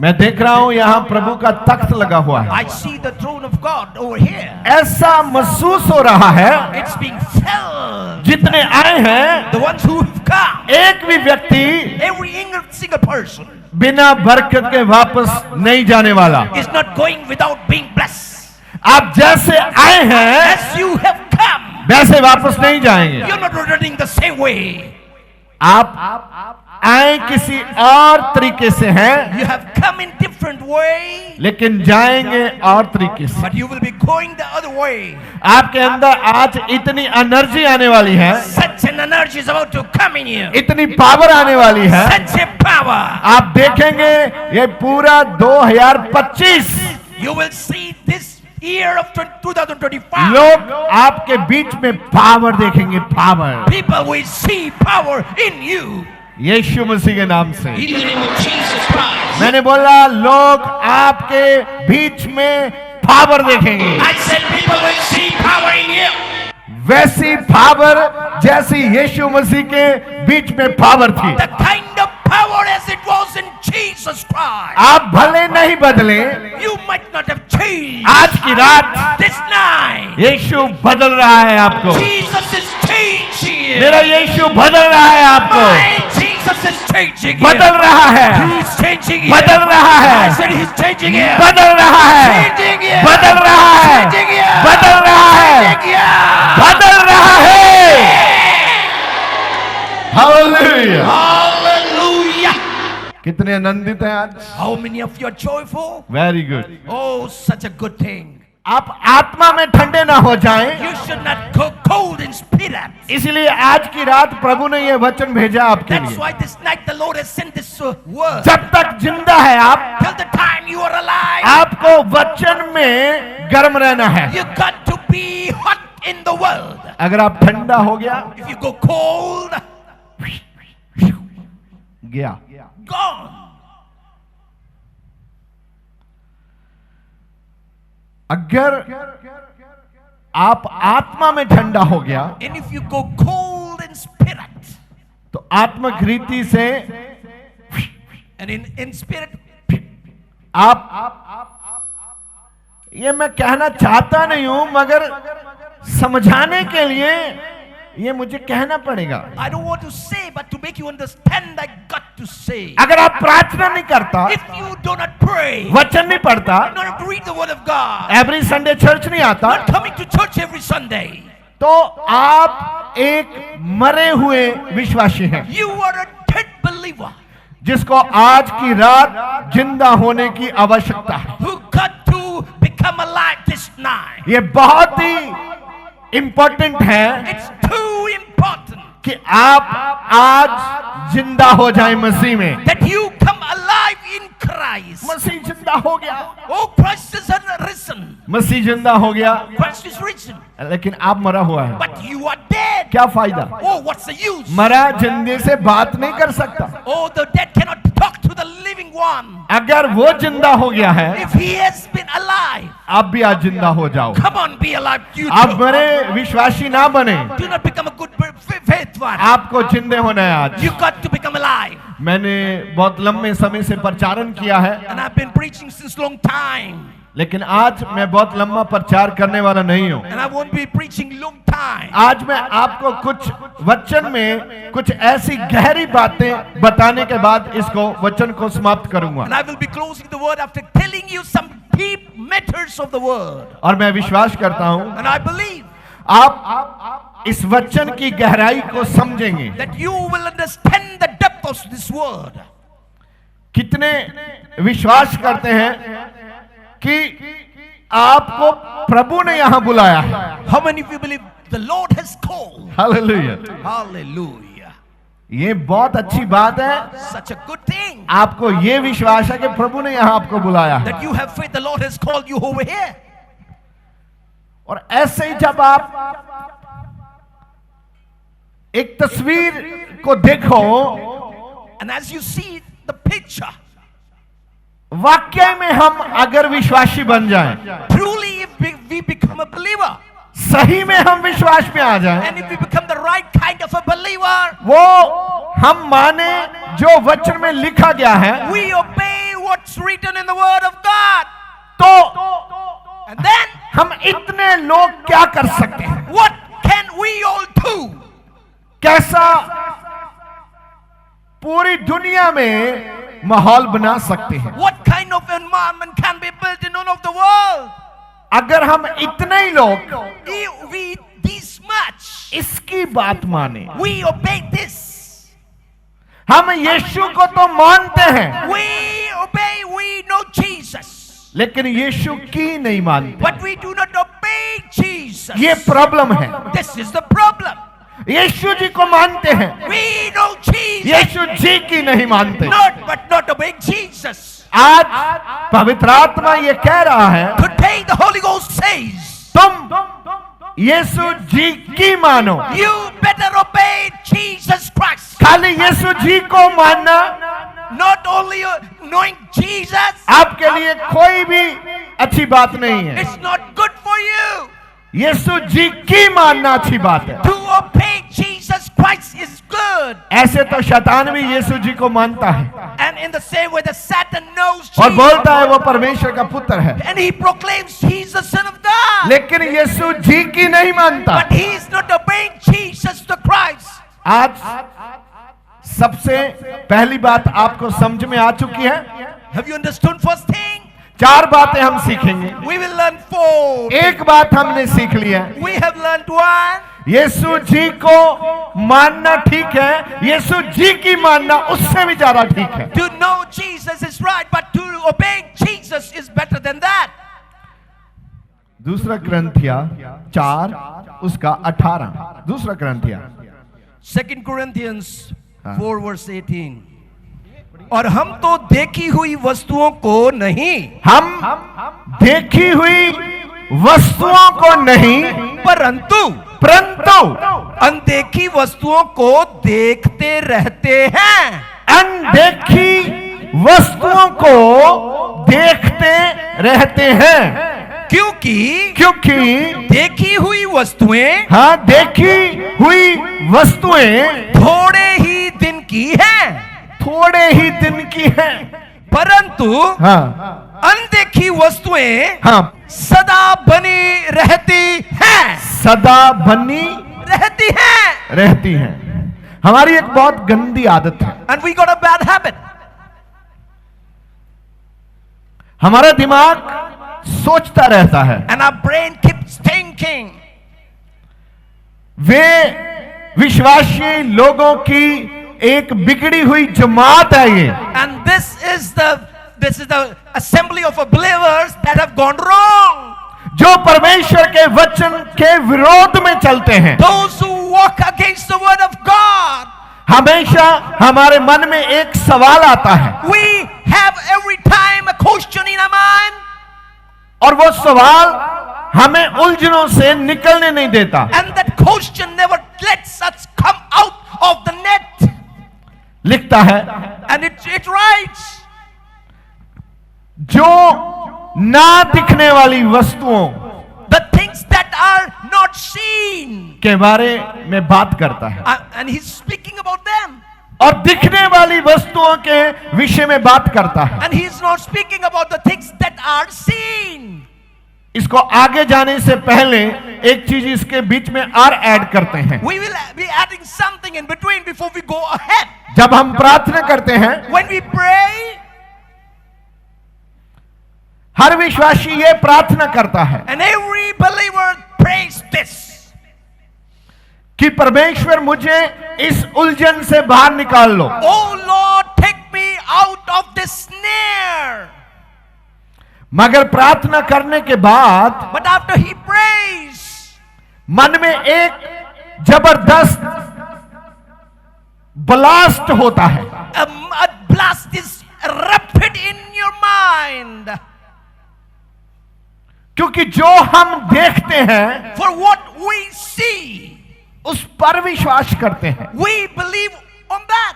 मैं देख रहा हूं यहां प्रभु का तख्त लगा हुआ है। I see the throne of God over here. ऐसा महसूस हो रहा है It's being felt. जितने आए हैं The ones who have come, एक भी व्यक्ति every single person बिना बरकत के वापस नहीं जाने वाला। is not going without being blessed. आप जैसे आए हैं As you have come, वैसे वापस नहीं जाएंगे। you're not returning the same way. आप आए किसी और तरीके से हैं, You have come in different way, लेकिन जाएंगे और तरीके से। but you will be going the other way. आपके अंदर आज इतनी एनर्जी आने वाली है, Such an energy is about to come in you. इतनी पावर आने वाली है। Such a power. आप देखेंगे ये पूरा 2025 You will see this year of 2025. लोग आपके बीच में पावर देखेंगे, power People will see power in you. यीशु मसीह के नाम से। In the name of Jesus Christ. मैंने बोला लोग आपके बीच में पावर देखेंगे, I said people will see power in you. वैसी पावर जैसी यीशु मसीह के बीच में पावर थी। The kind of power as it was in Jesus Christ. आप भले नहीं बदले, You might not have changed. आज की रात This night, यीशु बदल रहा है आपको। Jesus is changing you. मेरा यीशु बदल रहा है आपको, My Jesus is changing you. बदल रहा है, He's changing you. बदल रहा I है, said he's changing you. बदल रहा है, Changing you. बदल रहा है, Changing you. बदल रहा है, Changing you. बदल रहा है। हालेलुया। Hallelujah. कितने आनंदित हैं आज? How many of you are joyful? Very good. Oh, such a good thing. आप आत्मा में ठंडे ना हो जाएं, You should not go cold in spirit. इसलिए आज की रात प्रभु ने ये वचन भेजा आपके That's लिए। why this night the Lord has sent this word. जब तक जिंदा है आप, Till the time you are alive, आपको वचन में गर्म रहना है। you got to be hot in the world. अगर आप ठंडा हो गया, If you go cold, गया। gone. अगर आप आत्मा में ठंडा हो गया, And if you go cold in spirit, तो आत्मिक रीति से and in spirit, आप ये मैं कहना चाहता नहीं हूं, मगर समझाने के लिए ये मुझे कहना पड़ेगा। I don't want to say, but to make you understand, I got to say. अगर आप प्रार्थना नहीं करता, If you do not pray, वचन नहीं पढ़ता, not read the word of God, every Sunday church नहीं आता, not coming to church every Sunday, तो आप एक मरे हुए विश्वासी हैं, you are a dead believer जिसको आज की रात जिंदा होने की आवश्यकता है। who got to become alive this night. ये बहुत ही इंपॉर्टेंट है It's too important कि आप आज जिंदा हो जाए मसीह में। that you come alive in Christ. मसीह जिंदा हो गया, Oh, Christ is risen. मसीह जिंदा हो गया, Christ is risen. लेकिन आप मरा हुआ है। But you are dead. क्या फायदा? Oh, what's the use? मरा जिंदे से बात नहीं कर सकता। Oh, the dead cannot talk to the living one. अगर वो जिंदा हो गया है, If he has been alive, आप भी आज जिंदा हो जाओ। come on, be alive. You आप too. मरे विश्वासी ना बने, Do not become a good faith one. आपको जिंदे होना है आज। You got to become alive. मैंने बहुत लंबे समय से प्रचारण किया है, And I've been preaching since long time. लेकिन आज मैं बहुत लंबा प्रचार करने वाला नहीं हूँ। And I won't be preaching long time. आज मैं आपको कुछ वचन में कुछ ऐसी गहरी बातें बताने के बाद इसको वचन को समाप्त करूंगा। And I will be closing the word after telling you some deep matters of the word. और मैं विश्वास करता हूँ And I believe आप इस वचन की गहराई को समझेंगे। that you will understand the depth of this word. कितने विश्वास करते हैं कि आपको प्रभु ने यहां बुलाया है? How many of you believe the Lord has called? Hallelujah. Hallelujah. ये बहुत अच्छी बात है। Such a good thing आपको ये विश्वास है कि प्रभु ने यहां आपको बुलाया है। that you have faith. The Lord has called you over here. और ऐसे ही जब आप एक तस्वीर को देखो, And as you see the picture, वाकई में हम अगर विश्वासी बन जाएं, truly if we become a believer, सही में हम विश्वास में आ जाएं, and if we become the right kind of a believer, वो हम माने जो वचन में लिखा गया है, we obey what what's written in the Word of God. तो And then, हम इतने लोग क्या कर सकते हैं? what can we all do? कैसा पूरी दुनिया में माहौल बना सकते हैं? What kind of environment can be built in all of the world? अगर हम इतने ही लोग If we this much, इसकी बात माने, we obey this. हम यीशु को तो मानते हैं, We obey, we know Jesus. लेकिन यीशु की नहीं मानते। But we do not obey Jesus. ये प्रॉब्लम है। This is the problem. यीशु जी को मानते हैं, We know Jesus. यीशु जी की नहीं मानते। Not obeying Jesus. आज पवित्र आत्मा ये कह रहा है, Today the Holy Ghost says, तुम यीशु जी की मानो। you better obey Jesus Christ. खाली यीशु जी को मानना Not only knowing Jesus, आपके लिए कोई भी अच्छी बात नहीं है। it's not good for you. यीशु जी की मानना अच्छी बात है। To obey Jesus Christ is good. ऐसे तो शैतान भी यीशु जी को मानता है And in the same way that Satan knows और Jesus, बोलता है वो परमेश्वर का पुत्र है, and he proclaims he's the Son of God. लेकिन यीशु जी की नहीं मानता। But he is not obeying Jesus the Christ. आज सबसे पहली बात आपको समझ में आ चुकी है। Have you understood first thing? 4 बातें हम सीखेंगे। We will learn 4. एक बात हमने सीख लिया है, We have learned 1. यीशु जी को मानना ठीक है, यीशु जी की मानना उससे भी ज्यादा ठीक है। To know Jesus is right, but to obey Jesus is better than that. दूसरा ग्रंथिया 4 उसका 18। दूसरा ग्रंथिया 2 Corinthians 4 verse 18. और हम तो देखी हुई वस्तुओं को नहीं, हम देखी हुई वस्तुओं को नहीं, परंतु अनदेखी वस्तुओं को देखते रहते हैं। अनदेखी वस्तुओं को देखते रहते हैं। क्योंकि देखी हुई वस्तुएं, हाँ, देखी हुई वस्तुएं थोड़े ही दिन की हैं, थोड़े ही दिन की हैं, परंतु हाँ, अनदेखी वस्तुएं हाँ, सदा बनी रहती हैं। सदा बनी रहती हैं। हमारी एक बहुत गंदी आदत है, And we got a bad habit. हमारा दिमाग सोचता रहता है। And our brain keeps thinking. वे विश्वासी लोगों की एक बिगड़ी हुई जमात है ये, And this is the assembly of believers that have gone wrong. जो परमेश्वर के वचन के विरोध में चलते हैं। Those who walk against the word of God. हमेशा हमारे मन में एक सवाल आता है, We have every time a question in our mind. और वो सवाल हमें उलझनों से निकलने नहीं देता। And that question never lets us come out of the net. लिखता है, And it writes, जो ना दिखने वाली वस्तुओं the things that are not seen. के बारे में बात करता है, And he's speaking about them. और दिखने वाली वस्तुओं के विषय में बात करता है। And he's not speaking about the things that are seen. इसको आगे जाने से पहले एक चीज इसके बीच में और ऐड करते हैं। We will be adding something in between before we go ahead. जब हम प्रार्थना करते हैं, When we pray, हर विश्वासी ये प्रार्थना करता है and every believer prays this. कि परमेश्वर मुझे इस उलझन से बाहर निकाल लो। Oh Lord, take me out of this snare. मगर प्रार्थना करने के बाद But after he prays, मन में एक जबरदस्त ब्लास्ट होता है, a blast is erupted in your mind. क्योंकि जो हम देखते हैं For what we see, उस पर विश्वास करते हैं, we believe on that.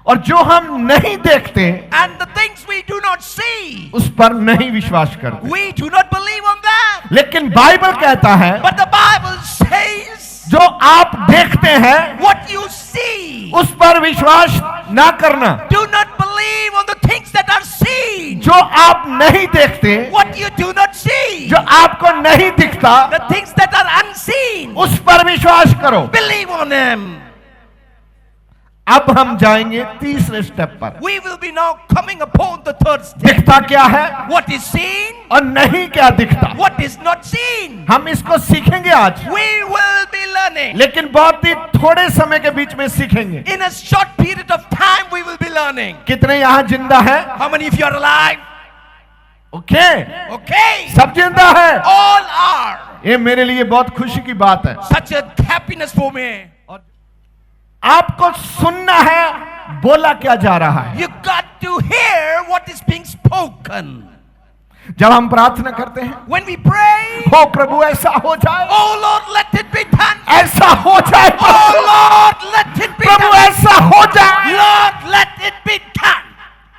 और जो हम नहीं देखते And the things we do not see, उस पर नहीं विश्वास करते। we do not believe on that. लेकिन बाइबल कहता है, But the Bible says, जो आप देखते हैं what you see, उस पर विश्वास ना करना। do not believe on the things that are seen. जो आप नहीं देखते, what you do not see, जो आपको नहीं दिखता, the things that are unseen, उस पर विश्वास करो। believe on them. अब हम जाएंगे तीसरे स्टेप पर। We will be now coming upon the third step. दिखता क्या है What is seen, और नहीं क्या दिखता, what is not seen. हम इसको सीखेंगे आज, We will be learning. लेकिन बहुत ही थोड़े समय के बीच में सीखेंगे। In a short period of time, we will be learning. कितने यहाँ जिंदा है? How many of you are alive? Okay, Okay. सब जिंदा है। All are. ये मेरे लिए बहुत खुशी की बात है। Such a happiness for me. आपको सुनना है बोला क्या जा रहा है। You got to hear what is being spoken. जब हम प्रार्थना करते हैं, When we pray, हो प्रभु ऐसा हो जाए, oh Lord, let it be done. ऐसा हो जाए, Oh Lord, let it be Prabhu done. ऐसा हो जाए। Lord, let it be done.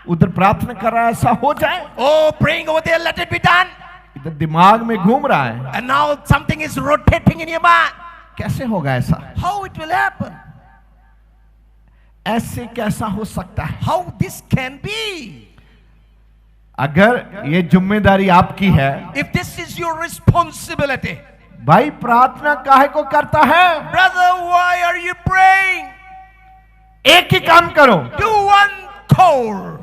उधर प्रार्थना कर रहा है ऐसा हो जाए, Oh, praying over there, let it be done. इधर दिमाग में घूम रहा है And now something is rotating in your mind. कैसे होगा ऐसा, How it will happen? ऐसे कैसा हो सकता है। How this can be? अगर ये जिम्मेदारी आपकी है, If this is your responsibility, भाई प्रार्थना काहे को करता है। brother, why are you praying? एक ही काम करो, Do one core.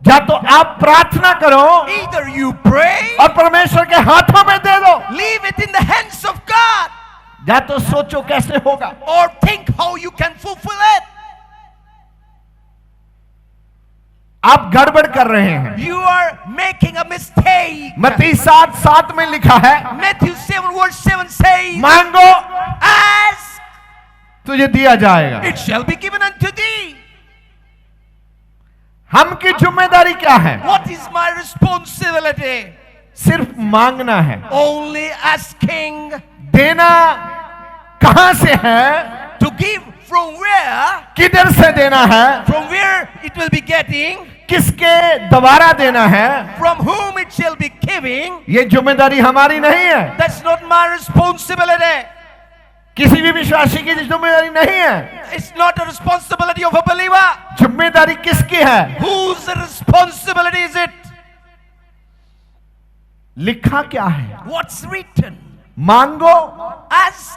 या तो आप प्रार्थना करो Either you pray, और परमेश्वर के हाथों में दे दो, leave it in the hands of God, या तो सोचो कैसे होगा। or think how you can fulfill it. आप गड़बड़ कर रहे हैं। You are making a mistake. मत्ती 7:7 में लिखा है, Matthew 7 verse 7 says, मांगो ask, तुझे दिया जाएगा। it shall be given unto thee. हम की जिम्मेदारी क्या है? What is my responsibility? सिर्फ मांगना है। Only asking. देना कहां से है? To give from where? किधर से देना है? From where it will be getting? किसके द्वारा देना है? From whom it shall be giving? ये जिम्मेदारी हमारी नहीं है, That's not my responsibility. किसी भी विश्वासी की जिम्मेदारी नहीं है। It's not a responsibility of a believer. जिम्मेदारी किसकी है? Whose responsibility is it? लिखा क्या है? What's written? मांगो Ask,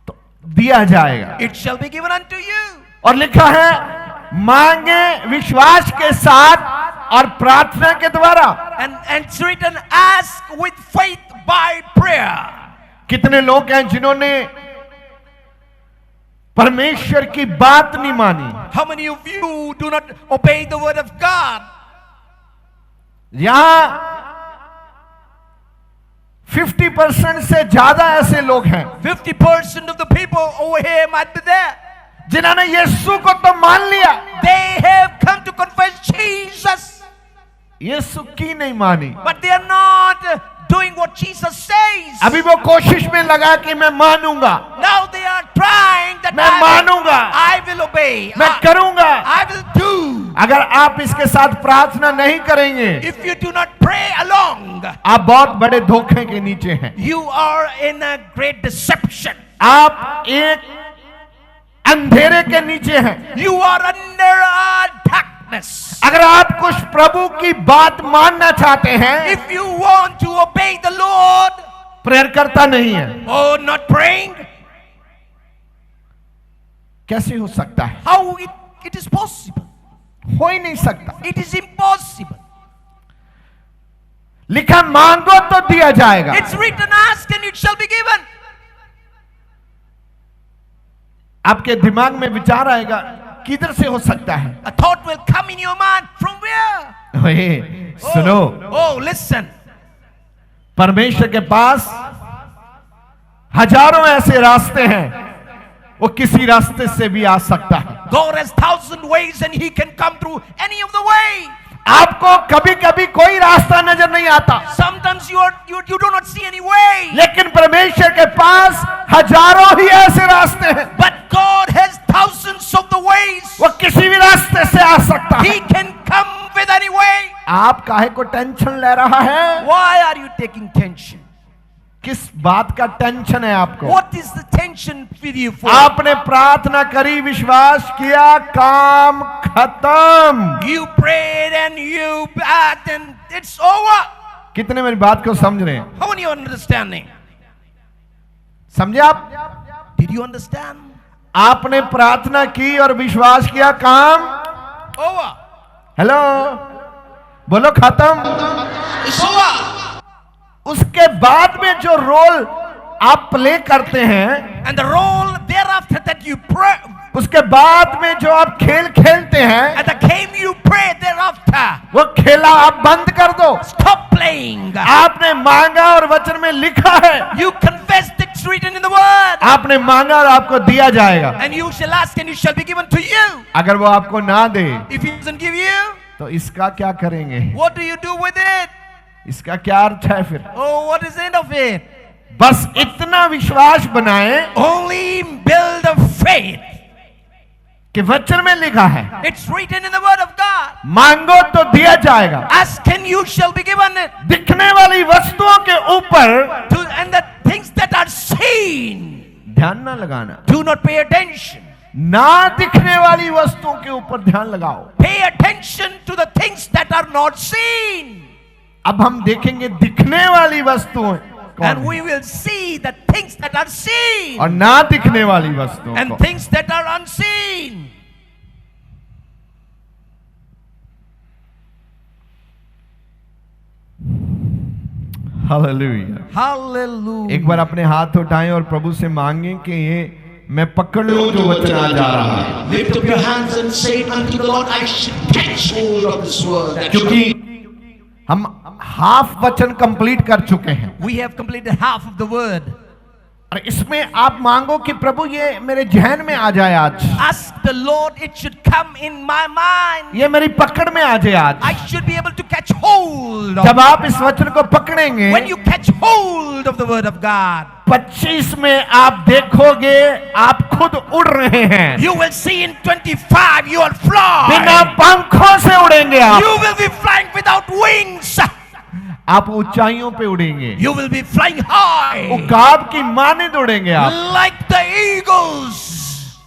तो दिया जाएगा। it shall be given unto you. और लिखा है मांगे विश्वास के साथ और प्रार्थना के द्वारा। And it's written, ask with faith by prayer. कितने लोग हैं जिन्होंने परमेश्वर की बात नहीं मानी? How many of you do not obey the word of God? यहां 50% से ज्यादा ऐसे लोग हैं 50% of the people over here might be there. जिन्होंने यीशु को तो मान लिया, They have come to confess Jesus, यीशु की नहीं मानी। but they are not doing what Jesus says. अभी वो कोशिश में लगा कि मैं मानूंगा, Now they are trying that मैं मानूंगा, I will obey. मैं करूंगा। I will do. अगर आप इसके साथ प्रार्थना नहीं करेंगे, If you do not pray along, आप बहुत बड़े धोखे के नीचे हैं। you are in a great deception. आप एक अंधेरे के नीचे हैं। You are under a darkness. अगर आप कुछ प्रभु की बात मानना चाहते हैं, If you want to obey the Lord, prayer करता नहीं है, oh, not praying, कैसे हो सकता है? how it is possible? हो ही नहीं सकता। It is impossible. लिखा मांगो तो दिया जाएगा। It's written, ask and it shall be given. आपके दिमाग में विचार आएगा किधर से हो सकता है? A thought will come in your mind. From where? ओए सुनो, Oh, listen. परमेश्वर के पास हजारों ऐसे रास्ते हैं, वो किसी रास्ते से भी आ सकता है। God has 1,000 ways and he can come through any of the way. आपको कभी कभी कोई रास्ता नजर नहीं आता, Sometimes you do not see any way. लेकिन परमेश्वर के पास हजारों ही ऐसे रास्ते हैं, But God has thousands of the ways. वो किसी भी रास्ते से आ सकता है। He can come with any way. आप काहे को टेंशन ले रहा है? Why are you taking tension? किस बात का टेंशन है आपको? What is the tension with you for? आपने प्रार्थना करी, विश्वास किया, काम खत्म। You prayed and you backed and it's over. कितने मेरी बात को समझ रहे हैं? How many are understanding? समझे आप? Did you understand? आपने प्रार्थना की और विश्वास किया, काम Over. हेलो बोलो, खत्म। It's over. उसके बाद में जो रोल आप प्ले करते हैं, And the role thereafter that you pray, उसके बाद में जो आप खेल खेलते हैं, and the game you pray thereafter, वो खेला आप बंद कर दो। stop playing. आपने मांगा और वचन में लिखा है, You confess it's written in the word. आपने मांगा और आपको दिया जाएगा। And you shall ask and it shall be given to you. अगर वो आपको ना दे If he doesn't give you, तो इसका क्या करेंगे? what do you do with it? इसका क्या अर्थ है फिर? Oh, what is the end of it? बस इतना विश्वास बनाए Only build a faith. कि वचन में लिखा है, It's written in the word of God. मांगो तो दिया जाएगा। Ask and you shall be given it. दिखने वाली वस्तुओं के ऊपर And the things that are seen, ध्यान ना लगाना, do not pay attention. ना दिखने वाली वस्तुओं के ऊपर ध्यान लगाओ। Pay attention to the things that are not seen. अब हम देखेंगे दिखने वाली वस्तुएं कौन And है? we will see the things that are seen और ना दिखने वाली वस्तुओं and को। things that are unseen. Hallelujah. Hallelujah. एक बार अपने हाथ उठाएं और प्रभु से मांगें कि ये मैं पकड़ लूं जो वचन आ जा रहा है। Lift up your hands and say unto the Lord, I shall catch hold of this word. that क्योंकि हम हाफ वचन कंप्लीट कर चुके हैं We have completed half of the word. और इसमें आप मांगो कि प्रभु ये मेरे जहन में आ जाए आज, Ask the Lord, it should come in my mind. ये मेरी पकड़ में आ जाए आज। I should be able to catch hold of जब आप इस वचन को पकड़ेंगे, when you catch hold of the word of God. 25 में आप देखोगे आप खुद उड़ रहे हैं, You will see in 25 you will बिना fly. पंखों से उड़ेंगे आप। You will be flying without wings. आप ऊंचाइयों पे उड़ेंगे, You will be flying high उकाब की मानिंद उड़ेंगे आप। like the eagles.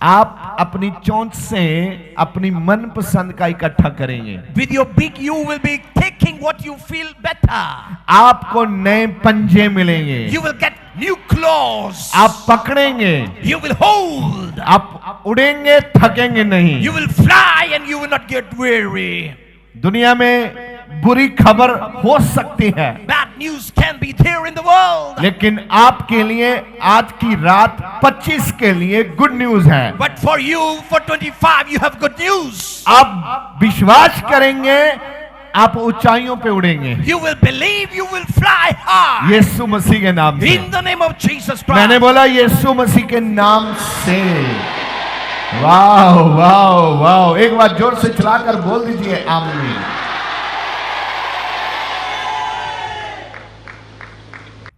आप अपनी चोंच से अपनी मनपसंद का इकट्ठा करेंगे। With your beak you will be taking what you feel better. आपको नए पंजे मिलेंगे, You will get new claws. आप पकड़ेंगे, You will hold. आप उड़ेंगे, थकेंगे नहीं। You will fly and you will not get weary. दुनिया में बुरी खबर हो सकती है, Bad news can be there in the world. लेकिन आपके लिए आज की रात 25 के लिए गुड न्यूज है। But for you, for 25, you have good news. आप विश्वास करेंगे, आप ऊंचाइयों पे उड़ेंगे, You will believe, you will fly high. यीशु मसीह के नाम से। In the name of Jesus Christ. मैंने बोला यीशु मसीह के नाम से। वाह वाह वाह, एक बार जोर से चलाकर बोल दीजिए आमीन।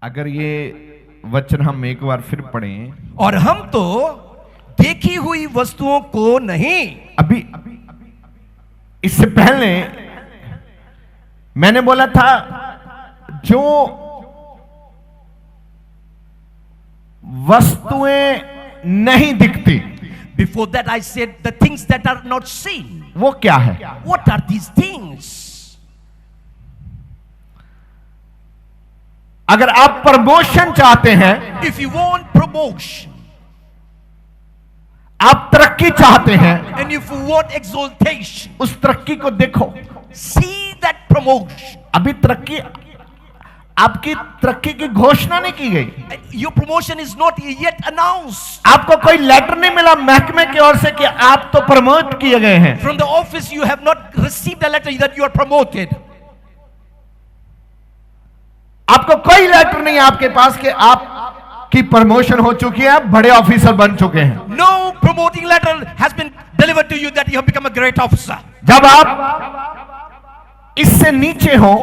अगर ये वचन हम एक बार फिर पढ़ें, और हम तो देखी हुई वस्तुओं को नहीं, अभी इससे पहले मैंने बोला था जो वस्तुएं नहीं दिखती, before that I said the things that are not seen. वो क्या है? What are these things? अगर आप प्रमोशन चाहते हैं, If you want promotion आप तरक्की चाहते हैं, and if you want exaltation, उस तरक्की को देखो। see that promotion. अभी तरक्की, आपकी तरक्की की घोषणा नहीं की गई, Your promotion is not yet announced. आपको कोई लेटर नहीं मिला महकमे की ओर से कि आप तो प्रमोट किए गए हैं। From the office you have not received a letter that you are promoted. आपको कोई लेटर नहीं आपके पास कि आपकी प्रमोशन हो चुकी है, आप बड़े ऑफिसर बन चुके हैं। No promoting letter has been delivered to you that you have become a great officer. जब आप इससे नीचे हो,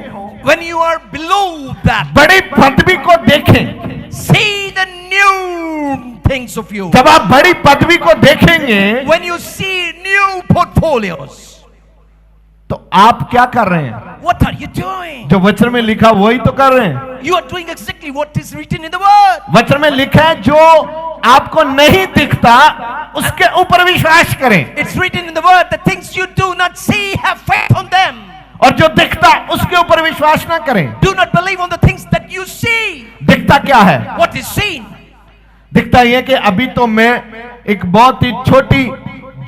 When you are below that, बड़ी पदवी को देखें, see the new things of you. जब आप बड़ी पदवी को देखेंगे, When you see new portfolios, तो आप क्या कर रहे हैं? What are you doing? जो वचन में लिखा वही तो कर रहे हैं। You are doing exactly what is written in the word. वचन में लिखा है जो आपको नहीं दिखता उसके ऊपर विश्वास करें, It's written in the word, the things you do not see, have faith on them. और जो दिखता उसके ऊपर विश्वास ना करें। Do not believe on the things that you see. दिखता क्या है? What is seen? दिखता ये कि अभी तो मैं एक बहुत ही छोटी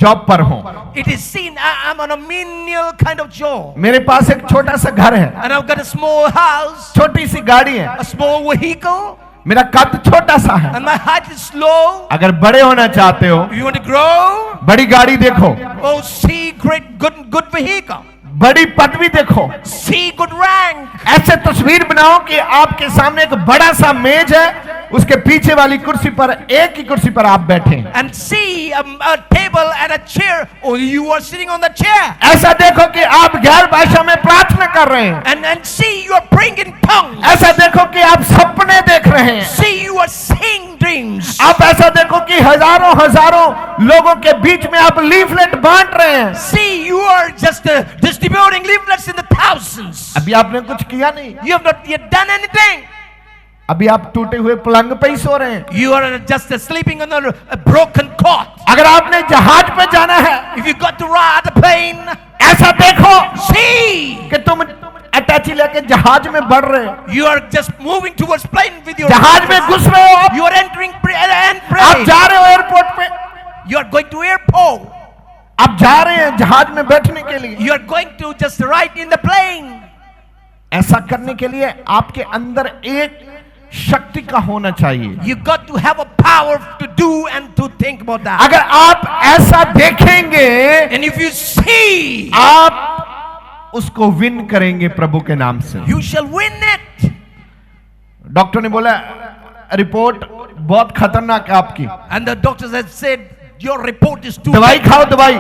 जॉब पर हूं, It is seen. I'm on a menial kind of job. मेरे पास एक छोटा सा घर है, And I've got a small house, छोटी सी गाड़ी है, a small vehicle, मेरा कद छोटा सा है। and my height is low. अगर बड़े होना चाहते हो, If you want to grow, बड़ी गाड़ी देखो, oh, see good vehicle. बड़ी पदवी देखो, See good rank. ऐसे तस्वीर बनाओ कि आपके सामने एक बड़ा सा मेज है, उसके पीछे वाली कुर्सी पर एक ही कुर्सी पर आप बैठे हैं। And see a table and a chair, or you are sitting on the chair. ऐसा देखो कि आप गैर भाषा में प्रार्थना कर रहे हैं। And see you are praying in tongues. ऐसा देखो कि आप सपने देख रहे हैं। See you are seeing dreams. आप ऐसा देखो कि हजारों हजारों लोगों के बीच में आप लीफलेट बांट रहे हैं। See you are just distributing leaflets in the thousands. अभी आपने कुछ किया नहीं, You have not yet done anything. अभी आप टूटे हुए पलंग पे ही सो रहे हैं। You are just sleeping on a broken cot. अगर आपने जहाज पे जाना है, If you got to ride a plane, ऐसा देखो see कि तुम अटैची लेके जहाज में बढ़ रहे हो, you are just moving towards plane with your जहाज में घुस रहे हो, You are entering and आप plane. जा रहे हो एयरपोर्ट पे, You are going to airport. आप जा रहे हैं जहाज में बैठने के लिए। You are going to just ride in the plane. ऐसा करने के लिए आपके अंदर एक शक्ति का होना चाहिए। You got to have a power to do and to think about that. अगर आप ऐसा देखेंगे, And if you see, आप उसको विन करेंगे प्रभु के नाम से। you shall win it. Doctor ने बोला रिपोर्ट बहुत खतरनाक है आपकी, And the doctors have said, your report is too दवाई खाओ दवाई।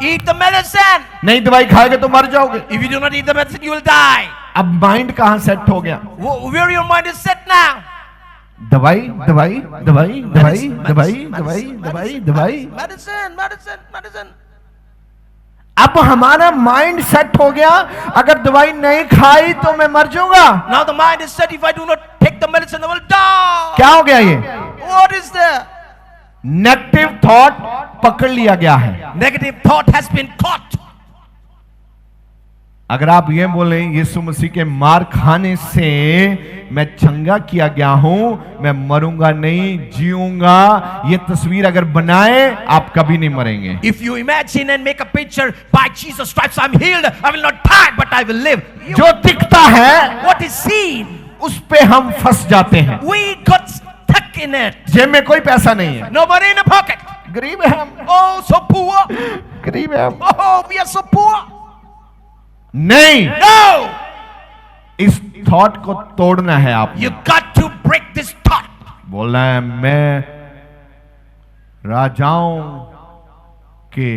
Eat the medicine. नहीं दवाई खाएंगे तो मर जाओगे। If you do not eat the medicine, you will die. अब माइंड कहां सेट हो गया? Where your mind is set now? दवाई दवाई दवाई दवाई दवाई दवाई दवाई दवाई। Medicine. अब हमारा माइंड सेट हो गया, अगर दवाई नहीं खाई तो मैं मर जाऊंगा। Now the mind is set, if I do not take the medicine, I will die. क्या हो गया? ये What is that? Negative thought पकड़ लिया गया है। Negative thought has been caught. अगर आप ये बोले यीशु मसीह के मार खाने से मैं चंगा किया गया हूं, मैं मरूंगा नहीं जीऊंगा, ये तस्वीर अगर बनाए आप कभी नहीं मरेंगे। If you imagine and make a picture, by Jesus' stripes I'm healed, I will not die but I will live. जो दिखता है What is seen, उस पे हम फंस जाते हैं। we got stuck in it. जेब में कोई पैसा नहीं है, No money in the pocket. गरीब है हम, Oh, so poor. गरीब है हम। Oh, we are so poor. नहीं, No, इस थॉट को तोड़ना है आप। you got to break this thought. बोलना है मैं राजाओं के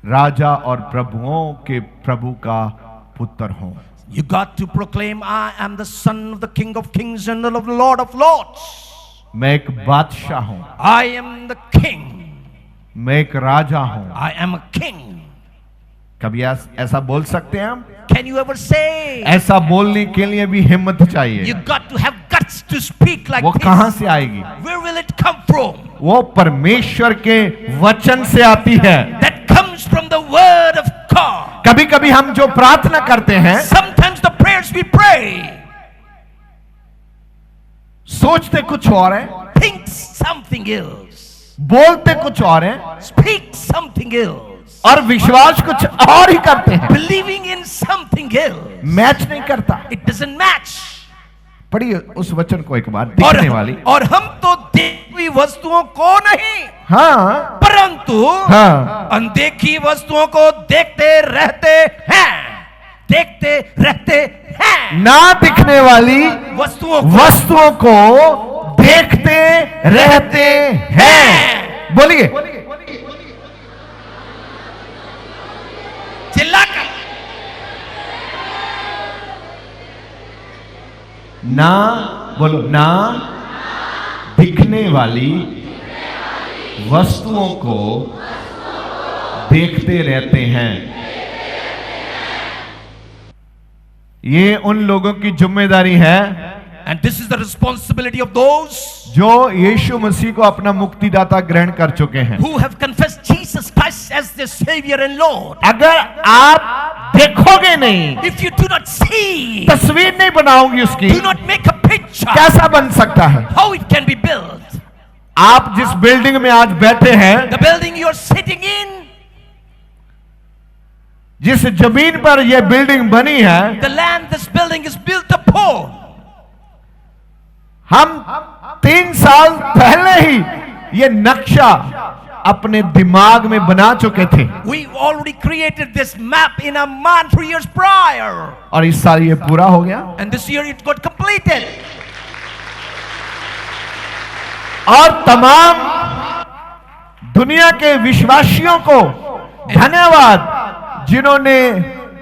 राजा और प्रभुओं के प्रभु का पुत्र हूं। You got to proclaim, I am the son of the King of Kings and the Lord of Lords. मैं एक बादशाह हूं, I am the king. मैं एक राजा हूं। I am a king. कभी ऐसा बोल सकते हैं हम? Can you ever say? ऐसा बोलने के लिए भी हिम्मत You चाहिए। got to have guts to speak like वो this. कहां से आएगी? Where will it come from? वो परमेश्वर के वचन से आती है। That comes from the word of God. कभी कभी हम जो प्रार्थना करते हैं, Sometimes the prayers we pray, सोचते कुछ और है, think something else, बोलते कुछ और है, speak something else, और विश्वास कुछ और ही करते हैं। believing in something else. Match नहीं करता। It doesn't match. पढ़िए उस वचन को एक बार, दिखने वाली। और हम तो देखी हुई वस्तुओं को नहीं, हाँ परंतु हाँ, अनदेखी वस्तुओं को देखते रहते हैं। ना दिखने वाली वस्तुओं को देखते रहते हैं। बोलिए, चिल्लाकर। ना बोलो, ना दिखने वाली वस्तुओं को देखते रहते हैं। ये उन लोगों की जिम्मेदारी है And this is the responsibility of those जो यीशु मसीह को अपना मुक्तिदाता ग्रहण कर चुके हैं। who have confessed Jesus Christ as their Savior and Lord. अगर आप देखोगे नहीं, If you do not see, तस्वीर नहीं बनाओगे उसकी, do not make a picture, कैसा बन सकता है? how it can be built. आप जिस बिल्डिंग में आज बैठे हैं, The building you are sitting in, जिस जमीन पर यह बिल्डिंग बनी है, the land this building is built upon, हम 3 साल पहले ही ये नक्शा अपने दिमाग में बना चुके थे we already created this map in our mind 3 years prior. और इस साल ये पूरा हो गया And this year it got completed. और तमाम दुनिया के विश्वासियों को धन्यवाद जिन्होंने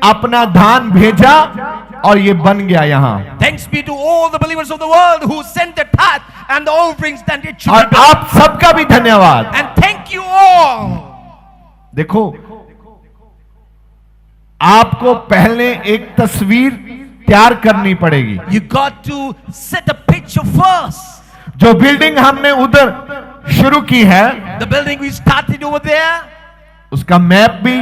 अपना दान भेजा और ये बन गया यहाँ। Thanks be to all the believers of the world who sent the tithe and the offerings that it should और be done. आप सबका भी धन्यवाद। And thank you all. देखो, आपको पहले एक तस्वीर तैयार करनी पड़ेगी। You got to set a picture first. जो बिल्डिंग हमने उधर शुरू की है, The building we started over there, उसका मैप भी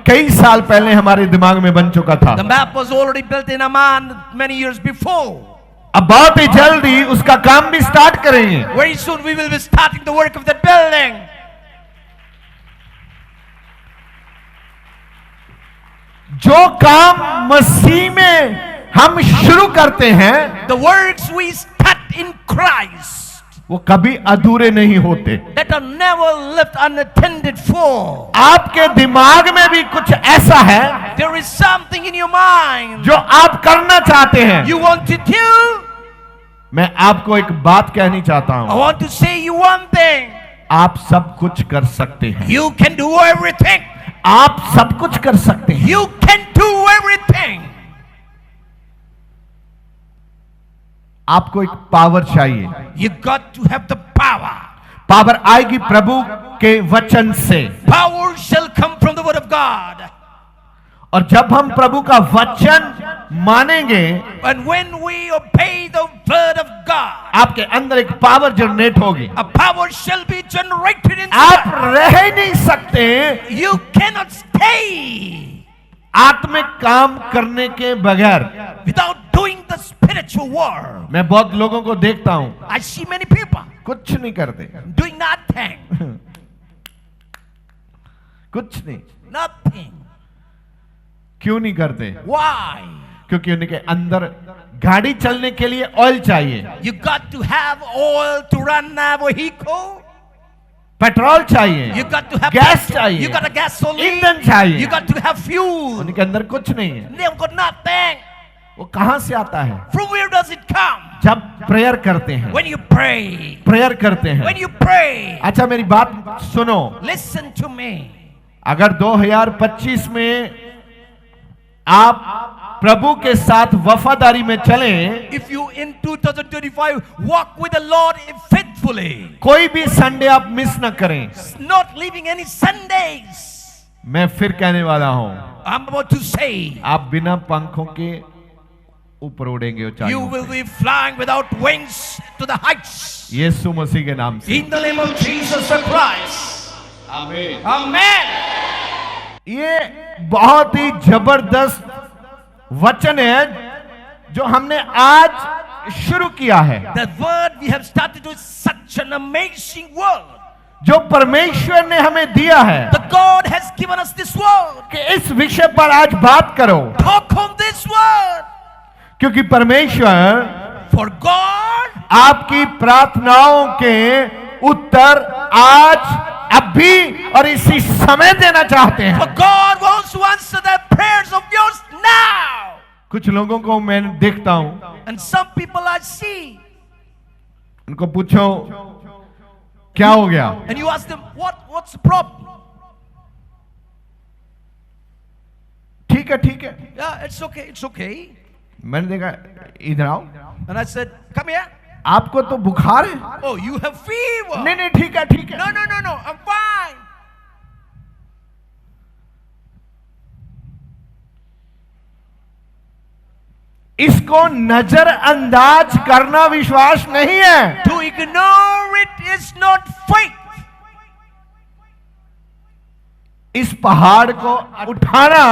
कई साल पहले हमारे दिमाग में बन चुका था। the map was already built in Amman many years before. अब बहुत ही जल्दी उसका काम भी स्टार्ट करेंगे। Very soon we will be starting the work of that building. जो काम मसीह में हम शुरू करते हैं, The works we start in Christ वो कभी अधूरे नहीं होते। that are never left unattended for. आपके दिमाग में भी कुछ ऐसा है There is something in your mind जो आप करना चाहते हैं। you want to do. मैं आपको एक बात कहनी चाहता I हूं, want to say you one thing. आप सब कुछ कर सकते हैं। You can do everything. आप सब कुछ कर सकते हैं। You can do everything. आपको एक पावर चाहिए। You got to have the power. Power आएगी प्रभु के वचन से, Power shall come from the word of God. और जब हम प्रभु का वचन मानेंगे, And when we obey the word of God, आपके अंदर एक पावर जनरेट होगी। a power shall be generated आप inside. रह ही नहीं सकते You cannot stay आत्मिक काम करने के बगैर। without doing the spiritual work. मैं बहुत लोगों को देखता हूं, I see many people कुछ नहीं करते, doing nothing. कुछ नहीं। Nothing. क्यों नहीं करते? Why? क्योंकि उनके अंदर गाड़ी चलने के लिए ऑयल चाहिए, You got to have oil to run a vehicle. Petrol चाहिए, You got to have gas चाहिए, You got a gasoline. ईंधन चाहिए। You got to have fuel. उनके अंदर कुछ नहीं है। They've got nothing. वो कहां से आता है? From where does it come? जब प्रेयर करते हैं। When you pray. प्रेयर करते हैं। When you pray. अच्छा, मेरी बात सुनो, Listen to me. अगर 2025 में आप प्रभु के साथ वफादारी में चलें, If you in 2025 walk with the Lord faithfully, कोई भी संडे आप मिस ना करें। not leaving any Sundays. मैं फिर कहने वाला हूं, I'm about to say, आप बिना पंखों के ऊपर उड़ेंगे you ऊंचाइयों will पे। be flying without wings to the heights. यीशु मसीह के नाम से। In the name of Jesus Christ. Amen. Amen. ये बहुत ही जबरदस्त वचन है जो हमने आज शुरू किया है, The word we have started with such an amazing word. जो परमेश्वर ने हमें दिया है The God has given us this word. कि इस विषय पर आज बात करो, Talk on this word. क्योंकि परमेश्वर For God आपकी प्रार्थनाओं के उत्तर आज, अभी और इसी समय देना चाहते हैं। For God wants to answer the prayers of yours now. कुछ लोगों को मैं देखता हूं, And some people I see, उनको पूछो क्या हो गया, and you ask them, what's the problem? ठीक है ठीक है। Yeah, it's okay. मैंने देखा, इधर आओ, And I said, come here. आपको तो बुखार है। Oh, you have fever. नहीं नहीं, ठीक है ठीक है। No, I'm fine. इसको नजरअंदाज करना विश्वास नहीं है। To ignore it is not faith. इस पहाड़ को उठाना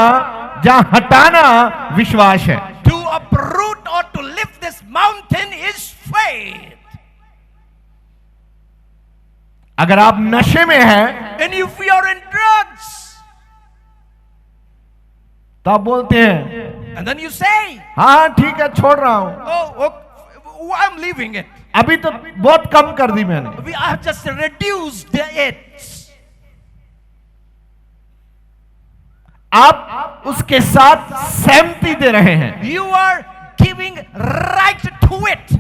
या हटाना विश्वास है। To uproot or to lift this mountain is faith. अगर आप नशे में हैं, And if you are in drugs, तो आप बोलते हैं, and then you say, हाँ ठीक है छोड़ रहा हूं, oh, I'm leaving it. अभी तो बहुत कम कर दी मैंने। I have just reduced it. आप उसके साथ सहमति दे रहे हैं। You are giving right to it.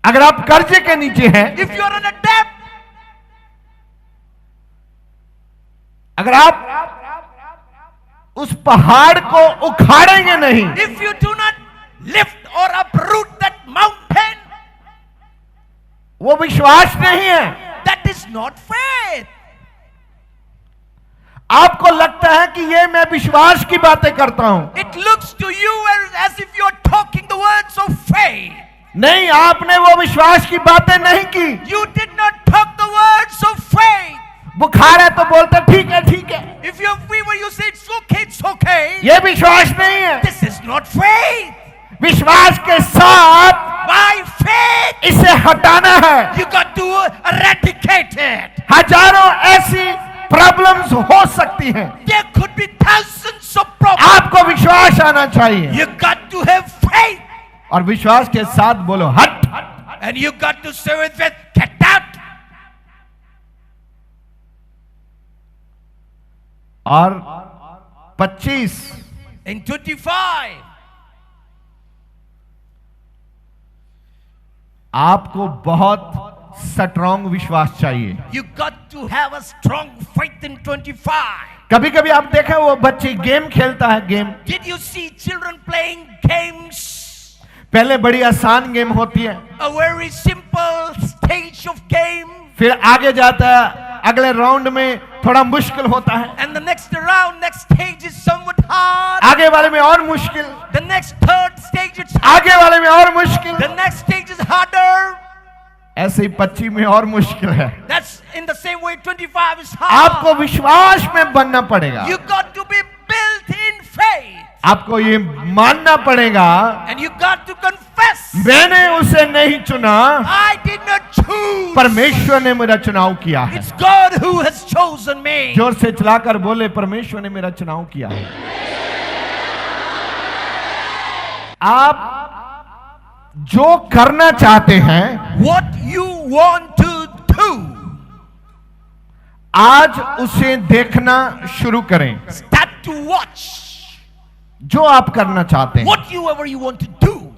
अगर आप कर्जे के नीचे हैं, If you are in a debt, अगर आप उस पहाड़ को उखाड़ेंगे नहीं, if you do not lift or uproot that mountain, वो विश्वास नहीं है। that is not faith. आपको लगता है कि ये मैं विश्वास की बातें करता हूं। It looks to you as if you are talking the words of faith. नहीं, आपने वो विश्वास की बातें नहीं की। You did not talk the words of faith. बुखार है तो बोलते ठीक है ठीक है, If you have fever, you say it's okay, it's okay. ये विश्वास नहीं है। This is not faith. विश्वास के साथ By faith, इसे हटाना है। you got to eradicate it. हजारों ऐसी प्रॉब्लम्स हो सकती हैं, There could be thousands of problems. आपको विश्वास आना चाहिए You got to have faith. और विश्वास के साथ बोलो हट। And you got to say with faith, get out. और 25 In 25, आपको बहुत स्ट्रॉन्ग विश्वास चाहिए। you got to have a strong faith in 25. कभी कभी आप देखें वो बच्चे गेम खेलता है, game Did you see children playing games? पहले बड़ी आसान गेम होती है, A very simple stage of game. फिर आगे जाता है, अगले राउंड में थोड़ा मुश्किल होता है, And the next round, next stage is somewhat hard. आगे वाले में और मुश्किल, The next third stage it's आगे वाले में और मुश्किल, The next stage is harder. ऐसे ही 25 में और मुश्किल है। That's in the same way 25 is hard. आपको विश्वास में बनना पड़ेगा, You got to be built in faith. आपको ये मानना पड़ेगा, And you got to confess. मैंने उसे नहीं चुना, I did not choose. परमेश्वर ने मेरा चुनाव किया है। It's God who has chosen me. जोर से चलाकर बोले, परमेश्वर ने मेरा चुनाव किया है। आप जो करना चाहते हैं, What you want to do, आज उसे देखना शुरू करें। start to watch. जो आप करना चाहते हैं, Whatever you want to do.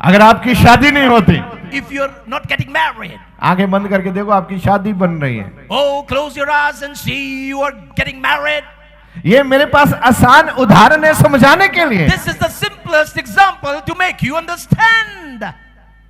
अगर आपकी शादी नहीं होती, If you're not getting married, आंखें बंद करके देखो, आपकी शादी बन रही है। oh, close your eyes and see you are getting married. ये मेरे पास आसान उदाहरण है समझाने के लिए। This is the simplest example to make you understand.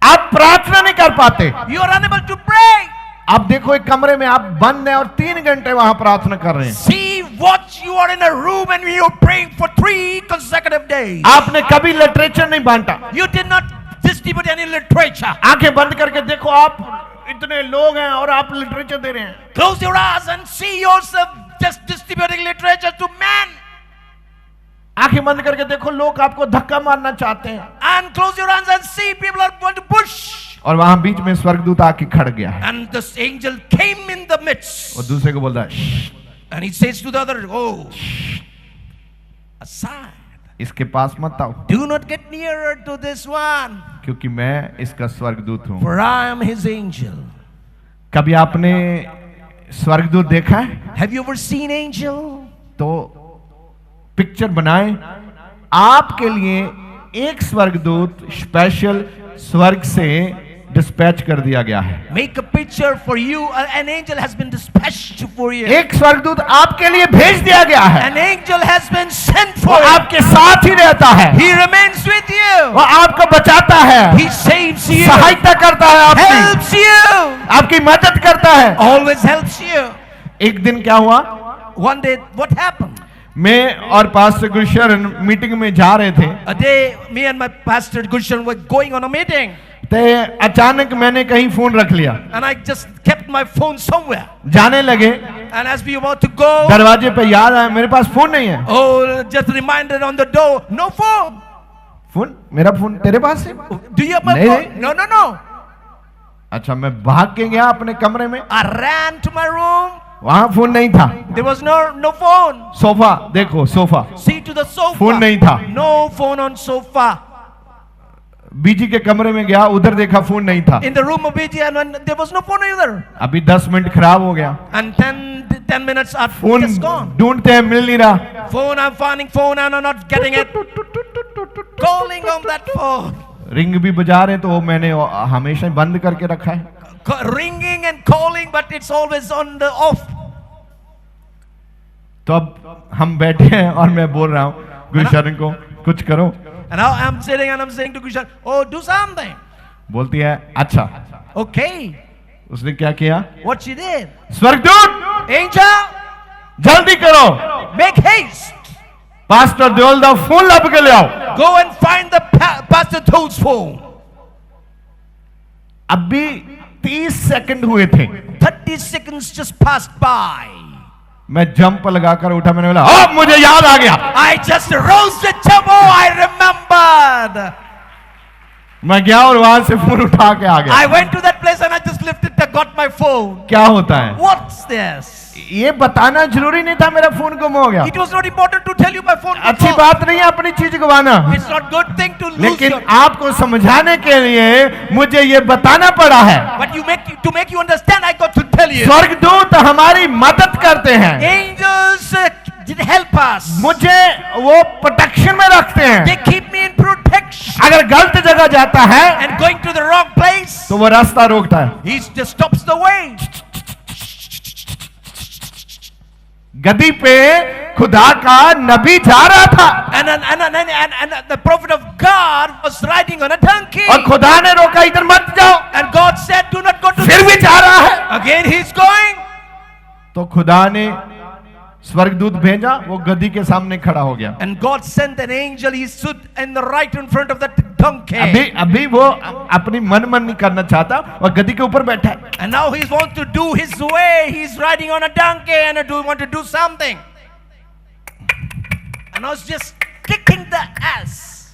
आप प्रार्थना नहीं कर पाते, You are unable to pray. आप देखो एक कमरे में आप बंद हैं और 3 घंटे वहां प्रार्थना कर रहे हैं। See what you are in a room and you are praying for 3 consecutive days. आपने कभी लिटरेचर नहीं बांटा। You did not distribute any literature. आंखें बंद करके देखो, आप इतने लोग हैं और आप लिटरेचर दे रहे हैं। Close your eyes and see yourself just distributing literature to men. आंखें बंद करके देखो, लोग आपको धक्का मारना चाहते हैं And close your eyes and see people are going to push. और वहां बीच में स्वर्गदूत आके खड़ गया है And this angel came in the midst. और दूसरे को बोलता है, "श्श, And he says to the other, oh, aside. इसके पास मत आओ, Do not get nearer to this one. क्योंकि मैं इसका स्वर्गदूत हूं। For I am his angel. कभी आपने स्वर्गदूत देखा है? Have you ever seen angel? तो पिक्चर बनाएं, आपके लिए एक स्वर्गदूत स्पेशल स्वर्ग से डिस्पैच कर दिया गया है। Make a picture for you. An angel has been dispatched for you. एक स्वर्गदूत आपके लिए भेज दिया गया है, An angel has been sent वो for you. आपके साथ ही रहता है, He remains with वो you. आपको बचाता है, He saves you. सहायता करता है, आपकी Helps you. आपकी मदद करता है। Always helps you. एक दिन क्या हुआ, One day, what happened? मैं और पास्टर गुलशरण मीटिंग में जा रहे थे, A day, me and my pastor Gulshan were going on a meeting, तो अचानक मैंने कहीं फोन रख लिया, and I just kept my phone somewhere. जाने लगे, And as we were about to go, दरवाजे पे याद आया मेरे पास फोन नहीं है। oh, just reminded on the door, no phone. Phone, मेरा फोन तेरे पास है? Do you have my नहीं, phone? नहीं। No, no, no. अच्छा, मैं भाग के गया अपने कमरे में, I ran to my room. वहां फोन नहीं था। There was no phone. Sofa देखो, sofa, See to the sofa. Phone नहीं था। No phone on sofa. बीजी के कमरे में गया, उधर देखा फोन नहीं था। In the room of BG, and when there was no phone either. अभी 10 मिनट खराब हो गया, And 10 minutes are phone just gone. ढूंढते हैं, मिल नहीं रहा। Phone, I'm finding phone and I'm not getting it. Calling on that phone. Ring भी बजा रहे, तो वो मैंने हमेशा बंद करके रखा है। Ringing and calling, but it's always on the off. तो अब हम बैठे हैं और मैं बोल रहा हूँ गुलशरण को, कुछ करो। And now I'm sitting and I'm saying to Gulshan, oh, do something. बोलती है अच्छा। Okay. उसने क्या किया? What she did? स्वर्गदूत, Angel, जल्दी करो, make haste. पास्टर देओल दा फोन लब के ले आओ। Go and find the Pastor Toad's phone. अभी 30 सेकंड हुए थे, 30 seconds just passed by. मैं जंप लगाकर उठा, मैंने बोला अब मुझे याद आ गया। I just rose the jump. Oh, I remembered. मैं गया और वहां से फोन उठा के आ गया। I went to that place and I just lifted, got my phone. क्या होता है? What's this? ये बताना जरूरी नहीं था मेरा फोन गुम हो गया। It was not important to tell you my phone. अच्छी बात नहीं है अपनी चीज गवाना, It's not good thing to lose लेकिन your. आपको समझाने के लिए मुझे ये बताना पड़ा है। But to make you understand, I got to tell you. स्वर्गदूत हमारी मदद करते हैं, Angels did help us. मुझे वो प्रोटेक्शन में रखते हैं। They keep me in protection. अगर गलत जगह जाता है And going to the wrong place, तो वो रास्ता रोकता है। he just stops the way. गदी पे खुदा का नबी जा रहा था And the prophet of God was riding on a donkey. और खुदा ने रोका, इधर मत जाओ। And God said, do not go to फिर भी जा रहा है, Again he's going. तो खुदा ने स्वर्गदूत भेजा, वो गदी के सामने खड़ा हो गया। And God sent an angel. He stood in the right in front of that donkey. अभी वो अपनी मन नहीं करना चाहता, और गदी के ऊपर बैठा है। And now he wants to do his way. He's riding on a donkey and want to do something. And now he's just kicking the ass.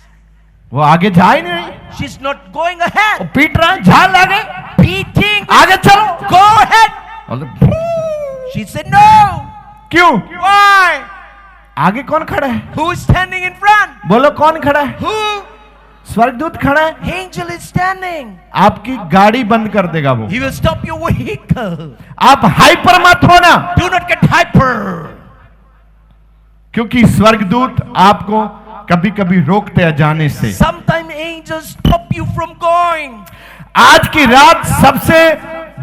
वो आगे जा ही नहीं, She's not going ahead. वो पीट रहा है, झाल आगे, Beating. आगे चलो। Go ahead. She said no. क्यों? Why? आगे कौन खड़ा है? Who is standing in front? बोलो कौन खड़ा है? Who? स्वर्गदूत खड़ा है। Angel is standing. आपकी गाड़ी बंद कर देगा वो। He will stop your vehicle. आप हाइपर मत होना, Do not get hyper. क्योंकि स्वर्गदूत आपको कभी कभी रोकते हैं जाने से। Sometimes angels stop you from going. आज की रात सबसे